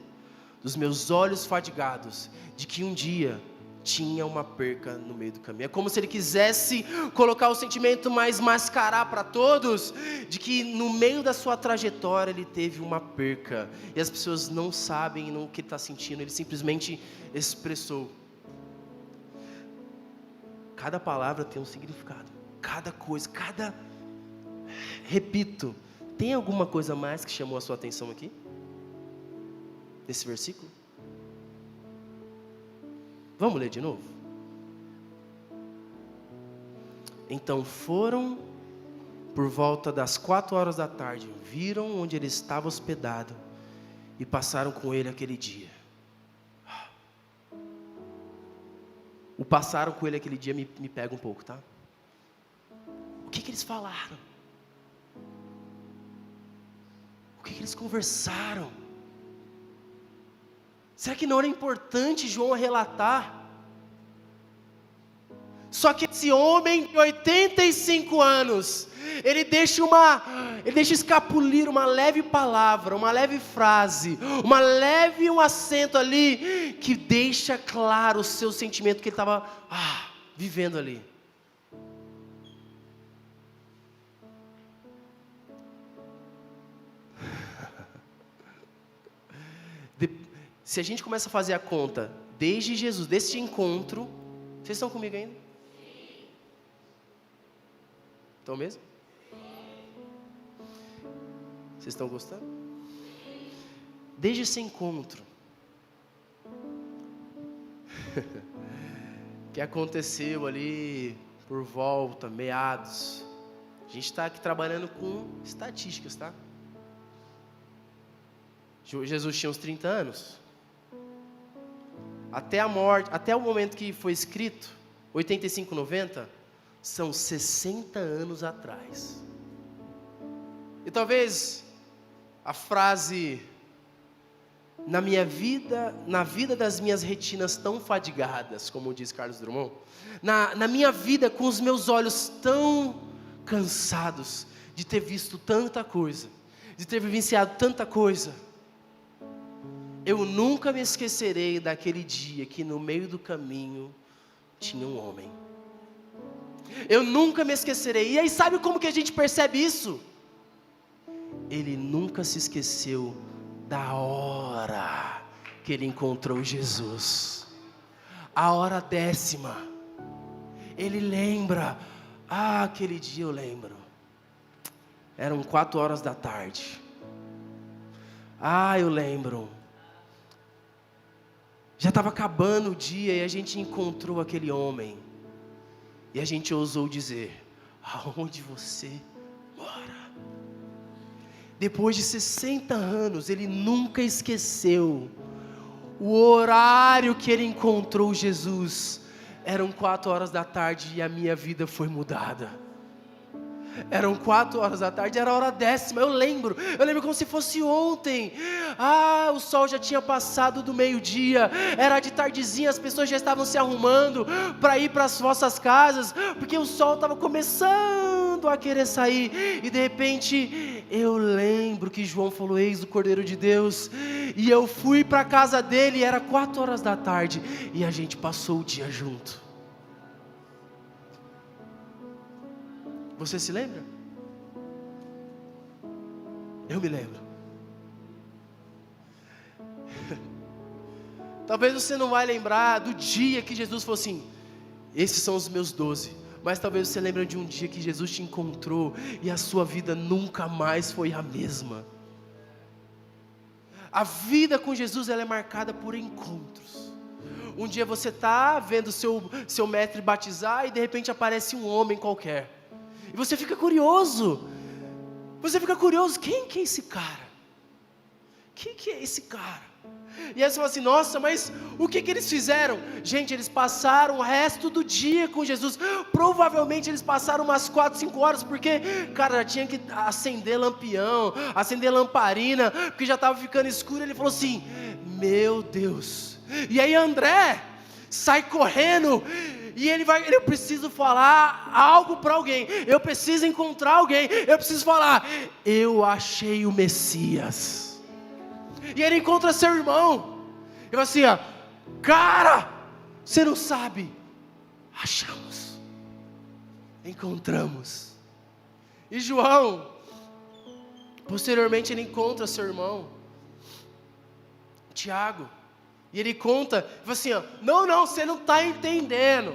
dos meus olhos fadigados, de que um dia tinha uma perca no meio do caminho. É como se ele quisesse colocar o sentimento, mas mascarar para todos, de que no meio da sua trajetória ele teve uma perca, e as pessoas não sabem o que ele está sentindo, ele simplesmente expressou. Cada palavra tem um significado, cada coisa, repito, tem alguma coisa mais que chamou a sua atenção aqui? Nesse versículo? Vamos ler de novo? Então foram por volta das 4 horas da tarde, viram onde ele estava hospedado e passaram com ele aquele dia. O passaram com ele aquele dia me pega um pouco, tá? O que eles falaram? O que eles conversaram? Será que não era importante João relatar? Só que esse homem de 85 anos, ele deixa escapulir uma leve palavra, uma leve frase, um acento ali, que deixa claro o seu sentimento que ele estava vivendo ali. Se a gente começa a fazer a conta, desde Jesus, deste encontro, vocês estão comigo ainda? Estão mesmo? Vocês estão gostando? Desde esse encontro, que aconteceu ali por volta, meados, a gente está aqui trabalhando com estatísticas, tá? Jesus tinha uns 30 anos. Até a morte, até o momento que foi escrito, 85, 90, são 60 anos atrás. E talvez a frase, na vida das minhas retinas tão fadigadas, como diz Carlos Drummond, na minha vida com os meus olhos tão cansados de ter visto tanta coisa, de ter vivenciado tanta coisa, eu nunca me esquecerei daquele dia que no meio do caminho tinha um homem. Eu nunca me esquecerei. E aí sabe como que a gente percebe isso? Ele nunca se esqueceu da hora que ele encontrou Jesus. A hora 10ª. Ele lembra. Aquele dia eu lembro. Eram 4 horas da tarde. Eu lembro. Já estava acabando o dia e a gente encontrou aquele homem. E a gente ousou dizer: aonde você mora? Depois de 60 anos, ele nunca esqueceu o horário que ele encontrou Jesus. Eram 4 horas da tarde e a minha vida foi mudada. Eram 4 horas da tarde, era a hora 10ª, eu lembro como se fosse ontem. O sol já tinha passado do meio-dia, era de tardezinha, as pessoas já estavam se arrumando para ir para as vossas casas, porque o sol estava começando a querer sair, e de repente, eu lembro que João falou: eis o Cordeiro de Deus, e eu fui para a casa dele, era 4 horas da tarde, e a gente passou o dia junto. Você se lembra? Eu me lembro. Talvez você não vai lembrar do dia que Jesus falou assim, esses são os meus 12. Mas talvez você lembre de um dia que Jesus te encontrou e a sua vida nunca mais foi a mesma. A vida com Jesus, ela é marcada por encontros. Um dia você está vendo seu mestre batizar e de repente aparece um homem qualquer. E você fica curioso. Quem que é esse cara? Quem que é esse cara? E aí você fala assim, nossa, mas o que eles fizeram? Gente, eles passaram o resto do dia com Jesus. Provavelmente eles passaram umas 4, 5 horas, porque, cara, já tinha que acender lampião, acender lamparina, porque já estava ficando escuro. Ele falou assim, meu Deus. E aí André sai correndo, e eu preciso falar algo para alguém, eu preciso encontrar alguém, eu preciso falar, eu achei o Messias. E ele encontra seu irmão, e fala assim, ó, cara, você não sabe, achamos, encontramos. E João, posteriormente ele encontra seu irmão, Tiago, e ele conta, fala assim, ó, não, você não está entendendo,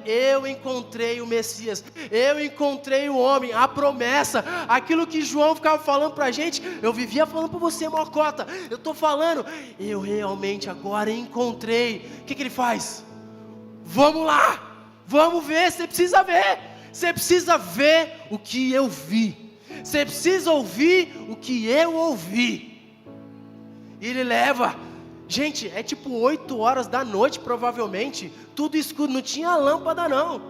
eu encontrei o Messias, eu encontrei o homem, a promessa, aquilo que João ficava falando para a gente, eu vivia falando para você, Mocota, eu estou falando, eu realmente agora encontrei. O que ele faz? Vamos lá, vamos ver, você precisa ver o que eu vi, você precisa ouvir o que eu ouvi. E ele leva, gente, é tipo 8 horas da noite provavelmente, tudo escuro, não tinha lâmpada não,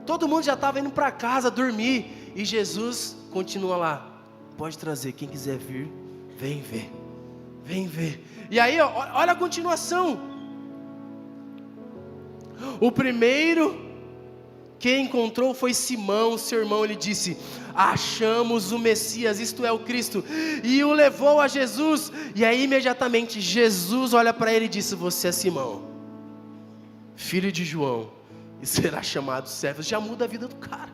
todo mundo já estava indo para casa dormir, e Jesus continua lá, pode trazer, quem quiser vir, vem ver. E aí, ó, olha a continuação, o primeiro que encontrou foi Simão, seu irmão. Ele disse, achamos o Messias, isto é o Cristo, e o levou a Jesus. E aí imediatamente Jesus olha para ele e disse, você é Simão, filho de João, e será chamado servo. Já muda a vida do cara.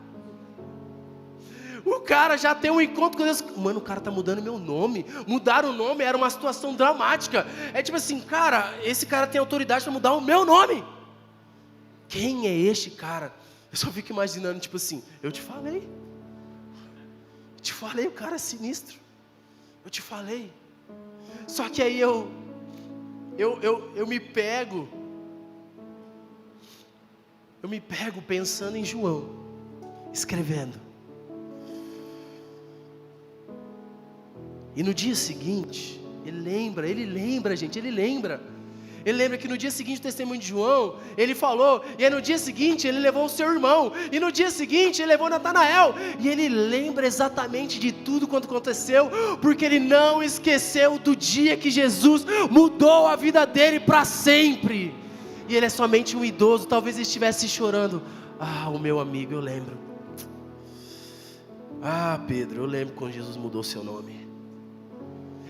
O cara já tem um encontro com Deus. Mano, o cara está mudando meu nome. Mudar o nome era uma situação dramática. É tipo assim, cara, esse cara tem autoridade para mudar o meu nome. Quem é este cara? Eu só fico imaginando, tipo assim, eu te falei, o cara é sinistro, eu te falei. Só que aí eu me pego pensando em João, escrevendo. E no dia seguinte, ele lembra que no dia seguinte do testemunho de João, ele falou, e aí no dia seguinte ele levou o seu irmão, e no dia seguinte ele levou Natanael, e ele lembra exatamente de tudo quanto aconteceu, porque ele não esqueceu do dia que Jesus mudou a vida dele para sempre. E ele é somente um idoso, talvez ele estivesse chorando, o meu amigo, eu lembro, Pedro, eu lembro quando Jesus mudou seu nome.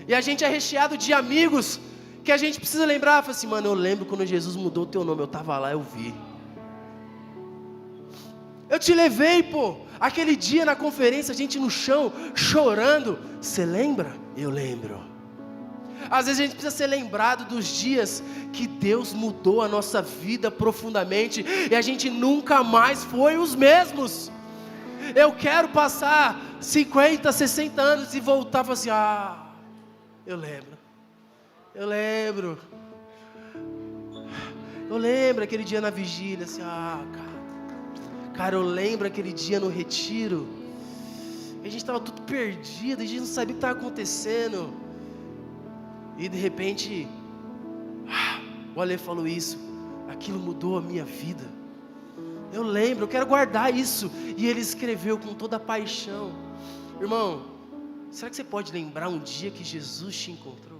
E a gente é recheado de amigos, que a gente precisa lembrar, fala assim, mano, eu lembro quando Jesus mudou o teu nome, eu estava lá, eu vi. Eu te levei, aquele dia na conferência, a gente no chão, chorando, você lembra? Eu lembro. Às vezes a gente precisa ser lembrado dos dias que Deus mudou a nossa vida profundamente, e a gente nunca mais foi os mesmos. Eu quero passar 50, 60 anos e voltar e falar assim, eu lembro aquele dia na vigília, assim, cara, eu lembro aquele dia no retiro, a gente estava tudo perdido, a gente não sabia o que estava acontecendo, e de repente, o Ale falou isso, aquilo mudou a minha vida, eu lembro, eu quero guardar isso, e ele escreveu com toda a paixão. Irmão, será que você pode lembrar um dia que Jesus te encontrou?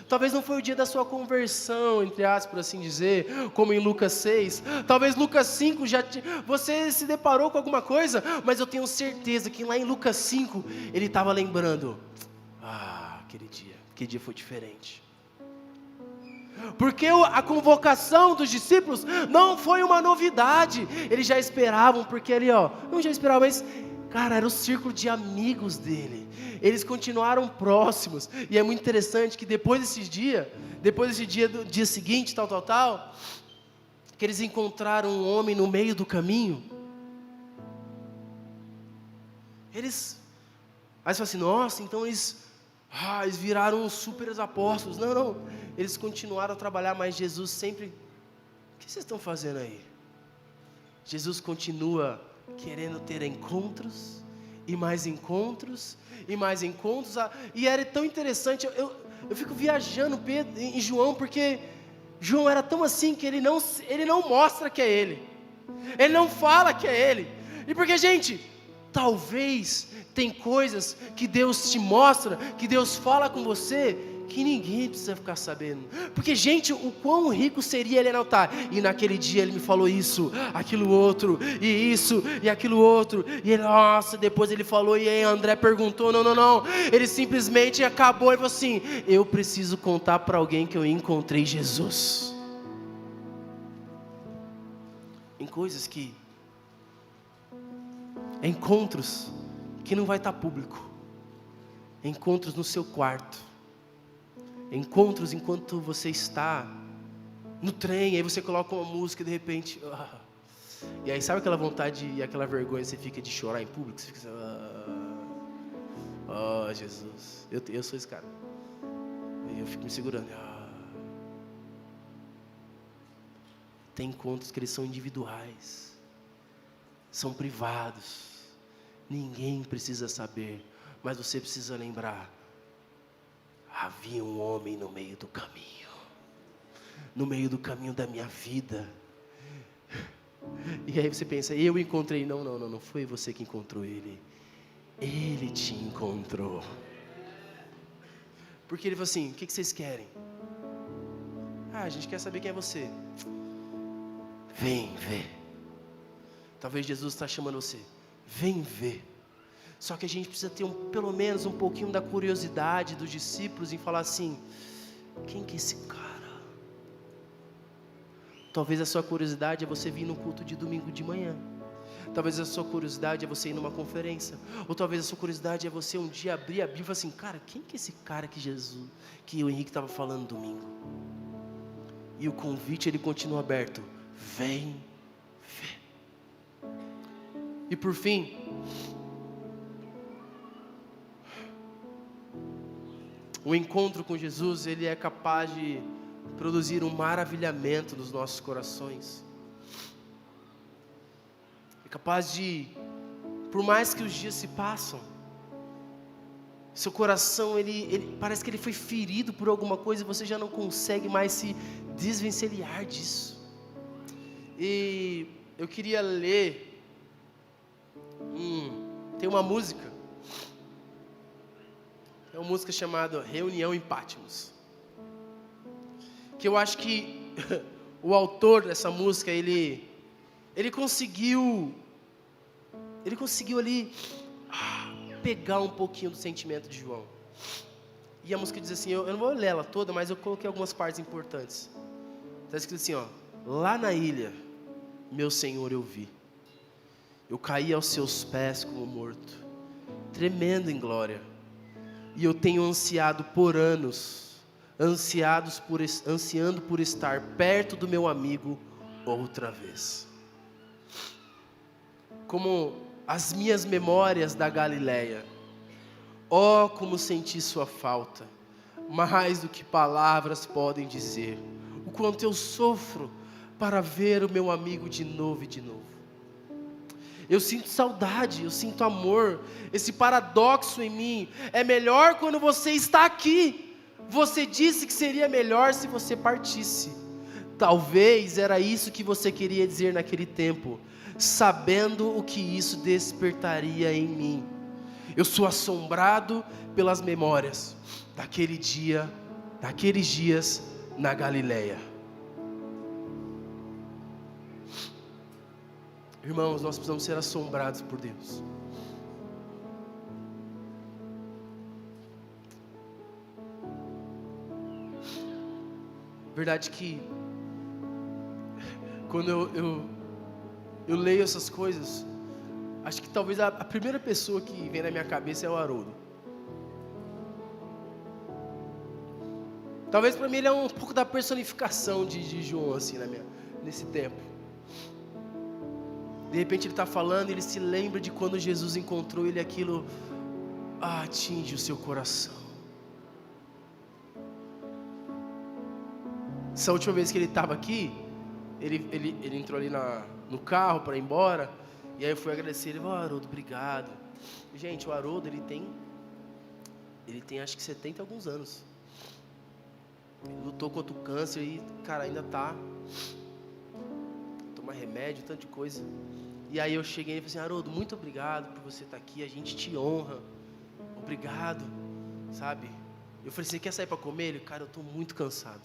Talvez não foi o dia da sua conversão, entre aspas, por assim dizer, como em Lucas 6. Talvez Lucas 5 você se deparou com alguma coisa, mas eu tenho certeza que lá em Lucas 5, ele estava lembrando. Aquele dia foi diferente. Porque a convocação dos discípulos não foi uma novidade. Eles já esperavam, porque ali, não já esperavam, mas... cara, era o círculo de amigos dele, eles continuaram próximos, e é muito interessante que depois desse dia, depois desse dia, do dia seguinte, tal, que eles encontraram um homem no meio do caminho, aí você fala assim, nossa, então eles viraram super apóstolos. Não, eles continuaram a trabalhar, mas Jesus sempre, o que vocês estão fazendo aí? Jesus continua querendo ter encontros, e mais encontros, e mais encontros, e era tão interessante, eu fico viajando em João, porque João era tão assim, que ele não mostra que é ele não fala que é ele, e porque, gente, talvez tem coisas que Deus te mostra, que Deus fala com você, que ninguém precisa ficar sabendo, porque, gente, o quão rico seria ele anotar, e naquele dia ele me falou isso, aquilo outro, e isso, e aquilo outro, e ele, nossa, depois ele falou, e aí André perguntou, não, ele simplesmente acabou e falou assim, eu preciso contar para alguém que eu encontrei Jesus, em coisas que, encontros que não vai estar público, encontros no seu quarto, encontros enquanto você está no trem, aí você coloca uma música e de repente, e aí sabe aquela vontade e aquela vergonha, você fica de chorar em público, você fica assim, Jesus, eu sou esse cara, e eu fico me segurando, tem encontros que eles são individuais, são privados, ninguém precisa saber, mas você precisa lembrar, havia um homem no meio do caminho da minha vida, e aí você pensa, eu encontrei, não foi você que encontrou ele te encontrou, porque ele falou assim, o que vocês querem? A gente quer saber quem é você, vem ver, talvez Jesus está chamando você, vem ver, só que a gente precisa ter pelo menos um pouquinho da curiosidade dos discípulos em falar assim, quem que é esse cara? Talvez a sua curiosidade é você vir no culto de domingo de manhã, talvez a sua curiosidade é você ir numa conferência, ou talvez a sua curiosidade é você um dia abrir a Bíblia e falar assim, cara, quem que é esse cara que o Henrique estava falando domingo? E o convite ele continua aberto, vem ver. E por fim, o encontro com Jesus, ele é capaz de produzir um maravilhamento nos nossos corações. É capaz de, por mais que os dias se passam, seu coração, ele parece que ele foi ferido por alguma coisa e você já não consegue mais se desvencilhar disso. E eu queria ler, tem uma música, é uma música chamada Reunião em Patmos, que eu acho que o autor dessa música, ele conseguiu ali pegar um pouquinho do sentimento de João. E a música diz assim, eu não vou ler ela toda, mas eu coloquei algumas partes importantes. Está escrito assim, lá na ilha, meu Senhor eu vi, eu caí aos seus pés como morto, tremendo em glória, e eu tenho ansiado por anos, ansiando por estar perto do meu amigo outra vez. Como as minhas memórias da Galileia, como senti sua falta, mais do que palavras podem dizer, o quanto eu sofro para ver o meu amigo de novo e de novo. Eu sinto saudade, eu sinto amor, esse paradoxo em mim, é melhor quando você está aqui, você disse que seria melhor se você partisse, talvez era isso que você queria dizer naquele tempo, sabendo o que isso despertaria em mim, eu sou assombrado pelas memórias, daqueles dias na Galileia. Irmãos, nós precisamos ser assombrados por Deus. Verdade que quando eu leio essas coisas, acho que talvez a primeira pessoa que vem na minha cabeça é o Haroldo. Talvez para mim ele é um pouco da personificação de João, assim, nesse tempo. De repente ele está falando e ele se lembra de quando Jesus encontrou ele, aquilo atinge o seu coração. Essa última vez que ele estava aqui, ele entrou ali no carro para ir embora, e aí eu fui agradecer, ele falou: Haroldo, obrigado. Gente, o Haroldo, ele tem acho que 70 e alguns anos. Ele lutou contra o câncer e, cara, ainda toma remédio, tanto de coisa. E aí eu cheguei e falei assim: Haroldo, muito obrigado por você estar aqui, a gente te honra, obrigado, sabe? Eu falei: você quer sair para comer? Ele: cara, eu estou muito cansado.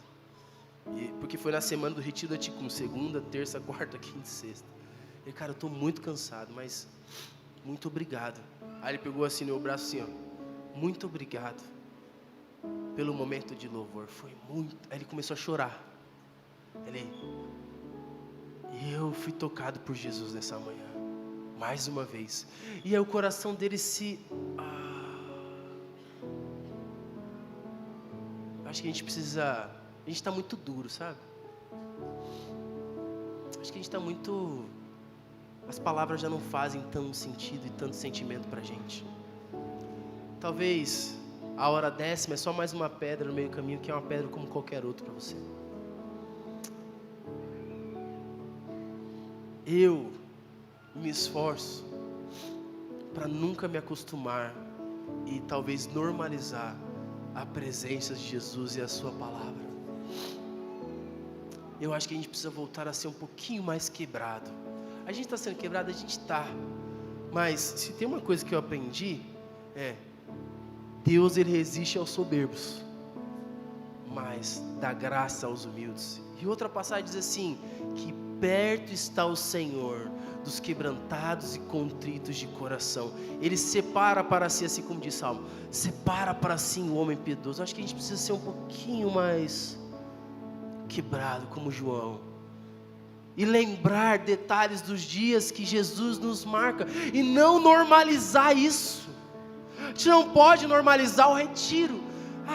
Porque foi na semana do retiro da Ticum, segunda, terça, quarta, quinta e sexta. Ele: cara, eu estou muito cansado, mas muito obrigado. Aí ele pegou assim no meu braço assim, ó: muito obrigado pelo momento de louvor, foi muito. Aí ele começou a chorar. E eu fui tocado por Jesus nessa manhã, mais uma vez. E aí o coração dele acho que a gente precisa. A gente está muito duro, sabe? Acho que a gente está muito. As palavras já não fazem tanto sentido e tanto sentimento pra gente. Talvez a hora 10ª é só mais uma pedra no meio do caminho, que é uma pedra como qualquer outra para você. Eu me esforço para nunca me acostumar e talvez normalizar a presença de Jesus e a sua palavra. Eu acho que a gente precisa voltar a ser um pouquinho mais quebrado. A gente está sendo quebrado, a gente está. Mas se tem uma coisa que eu aprendi, Deus, ele resiste aos soberbos, mas dá graça aos humildes. E outra passagem diz assim, que perto está o Senhor dos quebrantados e contritos de coração. Ele separa para si, assim como diz Salmo, separa para si o homem piedoso. Acho que a gente precisa ser um pouquinho mais quebrado, como João, e lembrar detalhes dos dias que Jesus nos marca, e não normalizar isso. A gente não pode normalizar o retiro.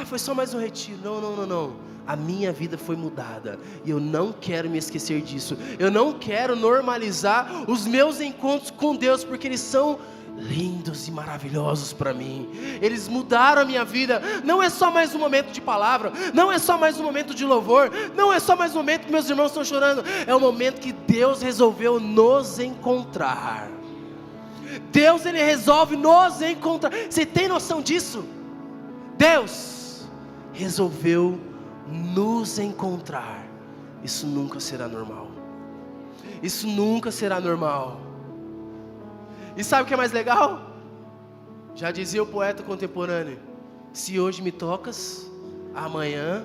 Foi só mais um retiro. Não. A minha vida foi mudada e eu não quero me esquecer disso. Eu não quero normalizar os meus encontros com Deus, porque eles são lindos e maravilhosos para mim. Eles mudaram a minha vida. Não é só mais um momento de palavra, não é só mais um momento de louvor, não é só mais um momento que meus irmãos estão chorando. É o momento que Deus resolveu nos encontrar. Deus, ele resolve nos encontrar. Você tem noção disso? Deus resolveu nos encontrar. Isso nunca será normal. Isso nunca será normal. E sabe o que é mais legal? Já dizia o poeta contemporâneo: se hoje me tocas, amanhã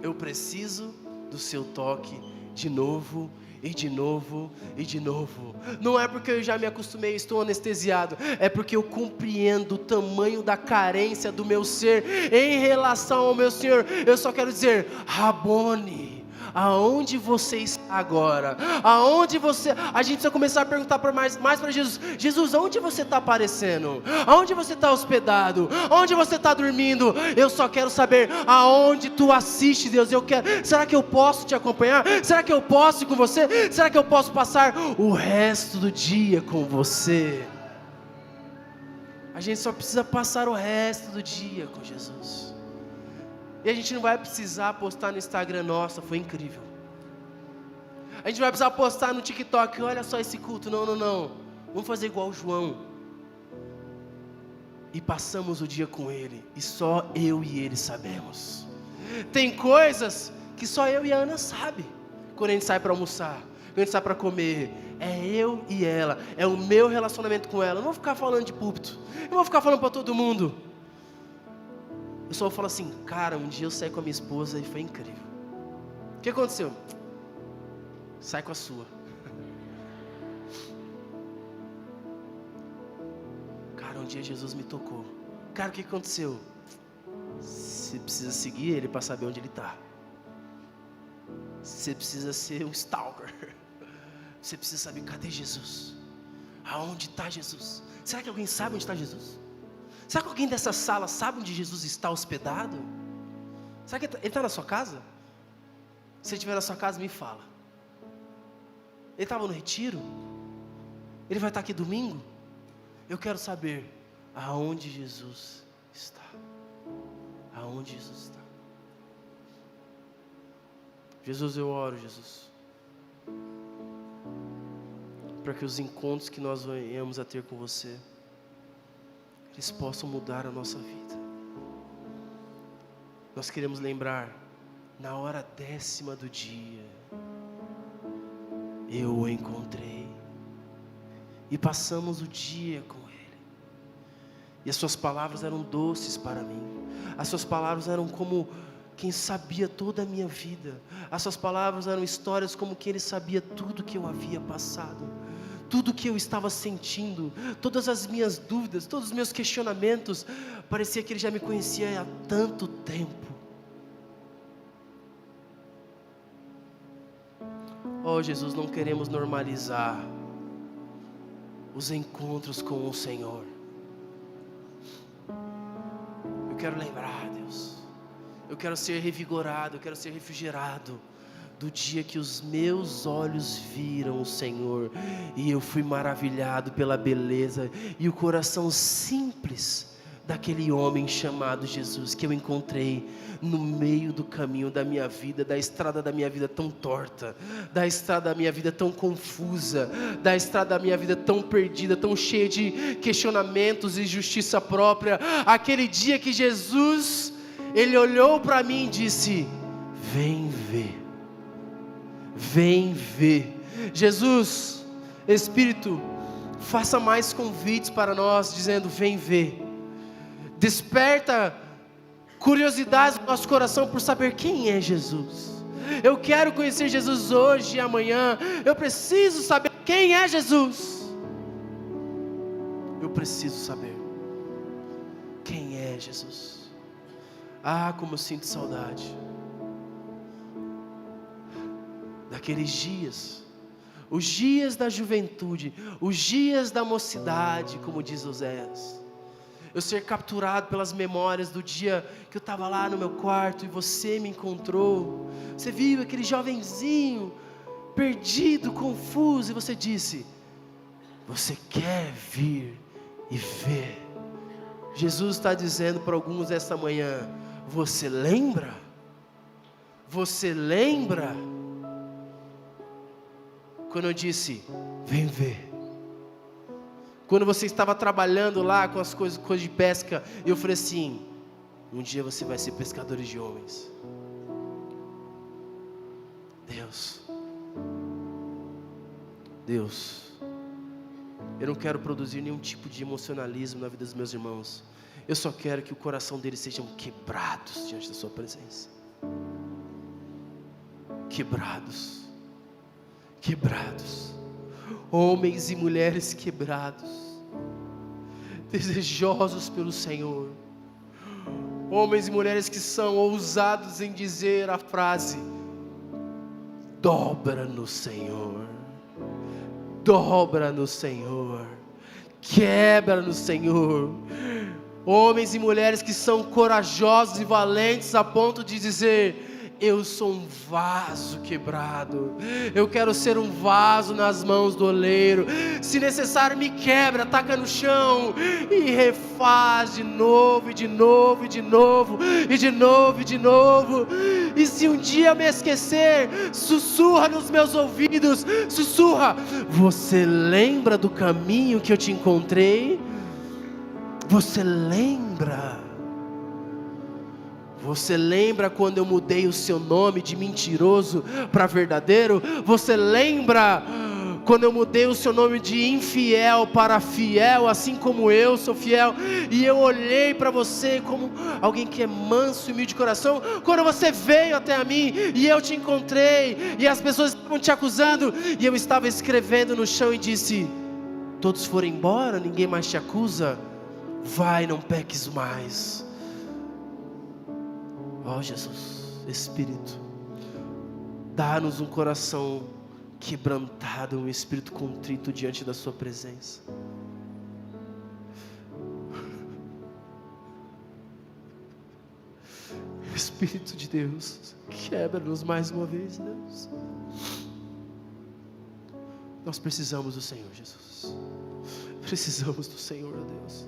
eu preciso do seu toque de novo, e de novo, e de novo. Não é porque eu já me acostumei, estou anestesiado, é porque eu compreendo o tamanho da carência do meu ser em relação ao meu Senhor. Eu só quero dizer: Rabone, aonde você está agora? Aonde você... A gente precisa começar a perguntar mais para Jesus: Jesus, aonde você está aparecendo? Aonde você está hospedado? Aonde você está dormindo? Eu só quero saber aonde tu assiste, Deus. Será que eu posso te acompanhar? Será que eu posso ir com você? Será que eu posso passar o resto do dia com você? A gente só precisa passar o resto do dia com Jesus. E a gente não vai precisar postar no Instagram: nossa, foi incrível. A gente não vai precisar postar no TikTok: olha só esse culto. Não. Vamos fazer igual o João. E passamos o dia com ele. E só eu e ele sabemos. Tem coisas que só eu e a Ana sabem. Quando a gente sai para almoçar, quando a gente sai para comer, é eu e ela. É o meu relacionamento com ela. Eu não vou ficar falando de púlpito. Eu não vou ficar falando para todo mundo. Eu só falo assim: cara, um dia eu saí com a minha esposa e foi incrível. O que aconteceu? Sai com a sua. Cara, um dia Jesus me tocou. Cara, o que aconteceu? Você precisa seguir ele para saber onde ele está. Você precisa ser um stalker. Você precisa saber: cadê Jesus? Aonde está Jesus? Será que alguém sabe onde está Jesus? Será que alguém dessa sala sabe onde Jesus está hospedado? Será que ele está na sua casa? Se ele estiver na sua casa, me fala. Ele estava no retiro? Ele vai estar aqui domingo? Eu quero saber aonde Jesus está. Aonde Jesus está. Jesus, eu oro, Jesus, para que os encontros que nós venhamos a ter com você, eles possam mudar a nossa vida. Nós queremos lembrar, na hora 10ª do dia, eu o encontrei, e passamos o dia com Ele, e as suas palavras eram doces para mim, as suas palavras eram como quem sabia toda a minha vida, as suas palavras eram histórias como que Ele sabia tudo que eu havia passado, tudo que eu estava sentindo, todas as minhas dúvidas, todos os meus questionamentos, parecia que Ele já me conhecia há tanto tempo. Oh Jesus, não queremos normalizar os encontros com o Senhor. Eu quero lembrar, Deus, eu quero ser revigorado, eu quero ser refrigerado do dia que os meus olhos viram o Senhor, e eu fui maravilhado pela beleza e o coração simples daquele homem chamado Jesus, que eu encontrei no meio do caminho da minha vida, da estrada da minha vida tão torta, da estrada da minha vida tão confusa, da estrada da minha vida tão perdida, tão cheia de questionamentos e justiça própria. Aquele dia que Jesus, Ele olhou para mim e disse: vem ver, vem ver. Jesus, Espírito, faça mais convites para nós, dizendo: vem ver. Desperta curiosidade no nosso coração por saber quem é Jesus. Eu quero conhecer Jesus hoje e amanhã. Eu preciso saber quem é Jesus. Eu preciso saber quem é Jesus. Ah, como eu sinto saudade daqueles dias, os dias da juventude, os dias da mocidade, como diz Oséias. Eu ser capturado pelas memórias do dia que eu estava lá no meu quarto e você me encontrou. Você viu aquele jovenzinho perdido, confuso, e você disse: você quer vir e ver? Jesus está dizendo para alguns esta manhã: você lembra? Você lembra? Quando eu disse: vem ver. Quando você estava trabalhando lá com as coisas de pesca, eu falei assim: um dia você vai ser pescador de homens. Deus, eu não quero produzir nenhum tipo de emocionalismo na vida dos meus irmãos. Eu só quero que o coração deles sejam quebrados diante da sua presença. Quebrados. Quebrados. Homens e mulheres quebrados, desejosos pelo Senhor. Homens e mulheres que são ousados em dizer a frase: dobra no Senhor, dobra no Senhor, quebra no Senhor. Homens e mulheres que são corajosos e valentes a ponto de dizer: eu sou um vaso quebrado, eu quero ser um vaso nas mãos do oleiro. Se necessário, me quebra, taca no chão e refaz de novo, e de novo, e de novo, e de novo, e de novo. E se um dia eu me esquecer, sussurra nos meus ouvidos, sussurra: você lembra do caminho que eu te encontrei? Você lembra? Você lembra quando eu mudei o seu nome de mentiroso para verdadeiro? Você lembra quando eu mudei o seu nome de infiel para fiel, assim como eu sou fiel? E eu olhei para você como alguém que é manso e humilde de coração. Quando você veio até a mim e eu te encontrei, e as pessoas estavam te acusando, e eu estava escrevendo no chão e disse: todos foram embora, ninguém mais te acusa? Vai, não peques mais. Ó Jesus, Espírito, dá-nos um coração quebrantado, um espírito contrito diante da sua presença. Espírito de Deus, quebra-nos mais uma vez, Deus. Nós precisamos do Senhor, Jesus. Precisamos do Senhor, ó Deus.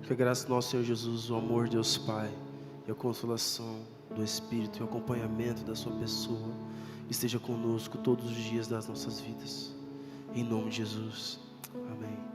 Que a graça do nosso Senhor Jesus, o amor de Deus Pai e a consolação do Espírito e o acompanhamento da sua pessoa esteja conosco todos os dias das nossas vidas. Em nome de Jesus. Amém.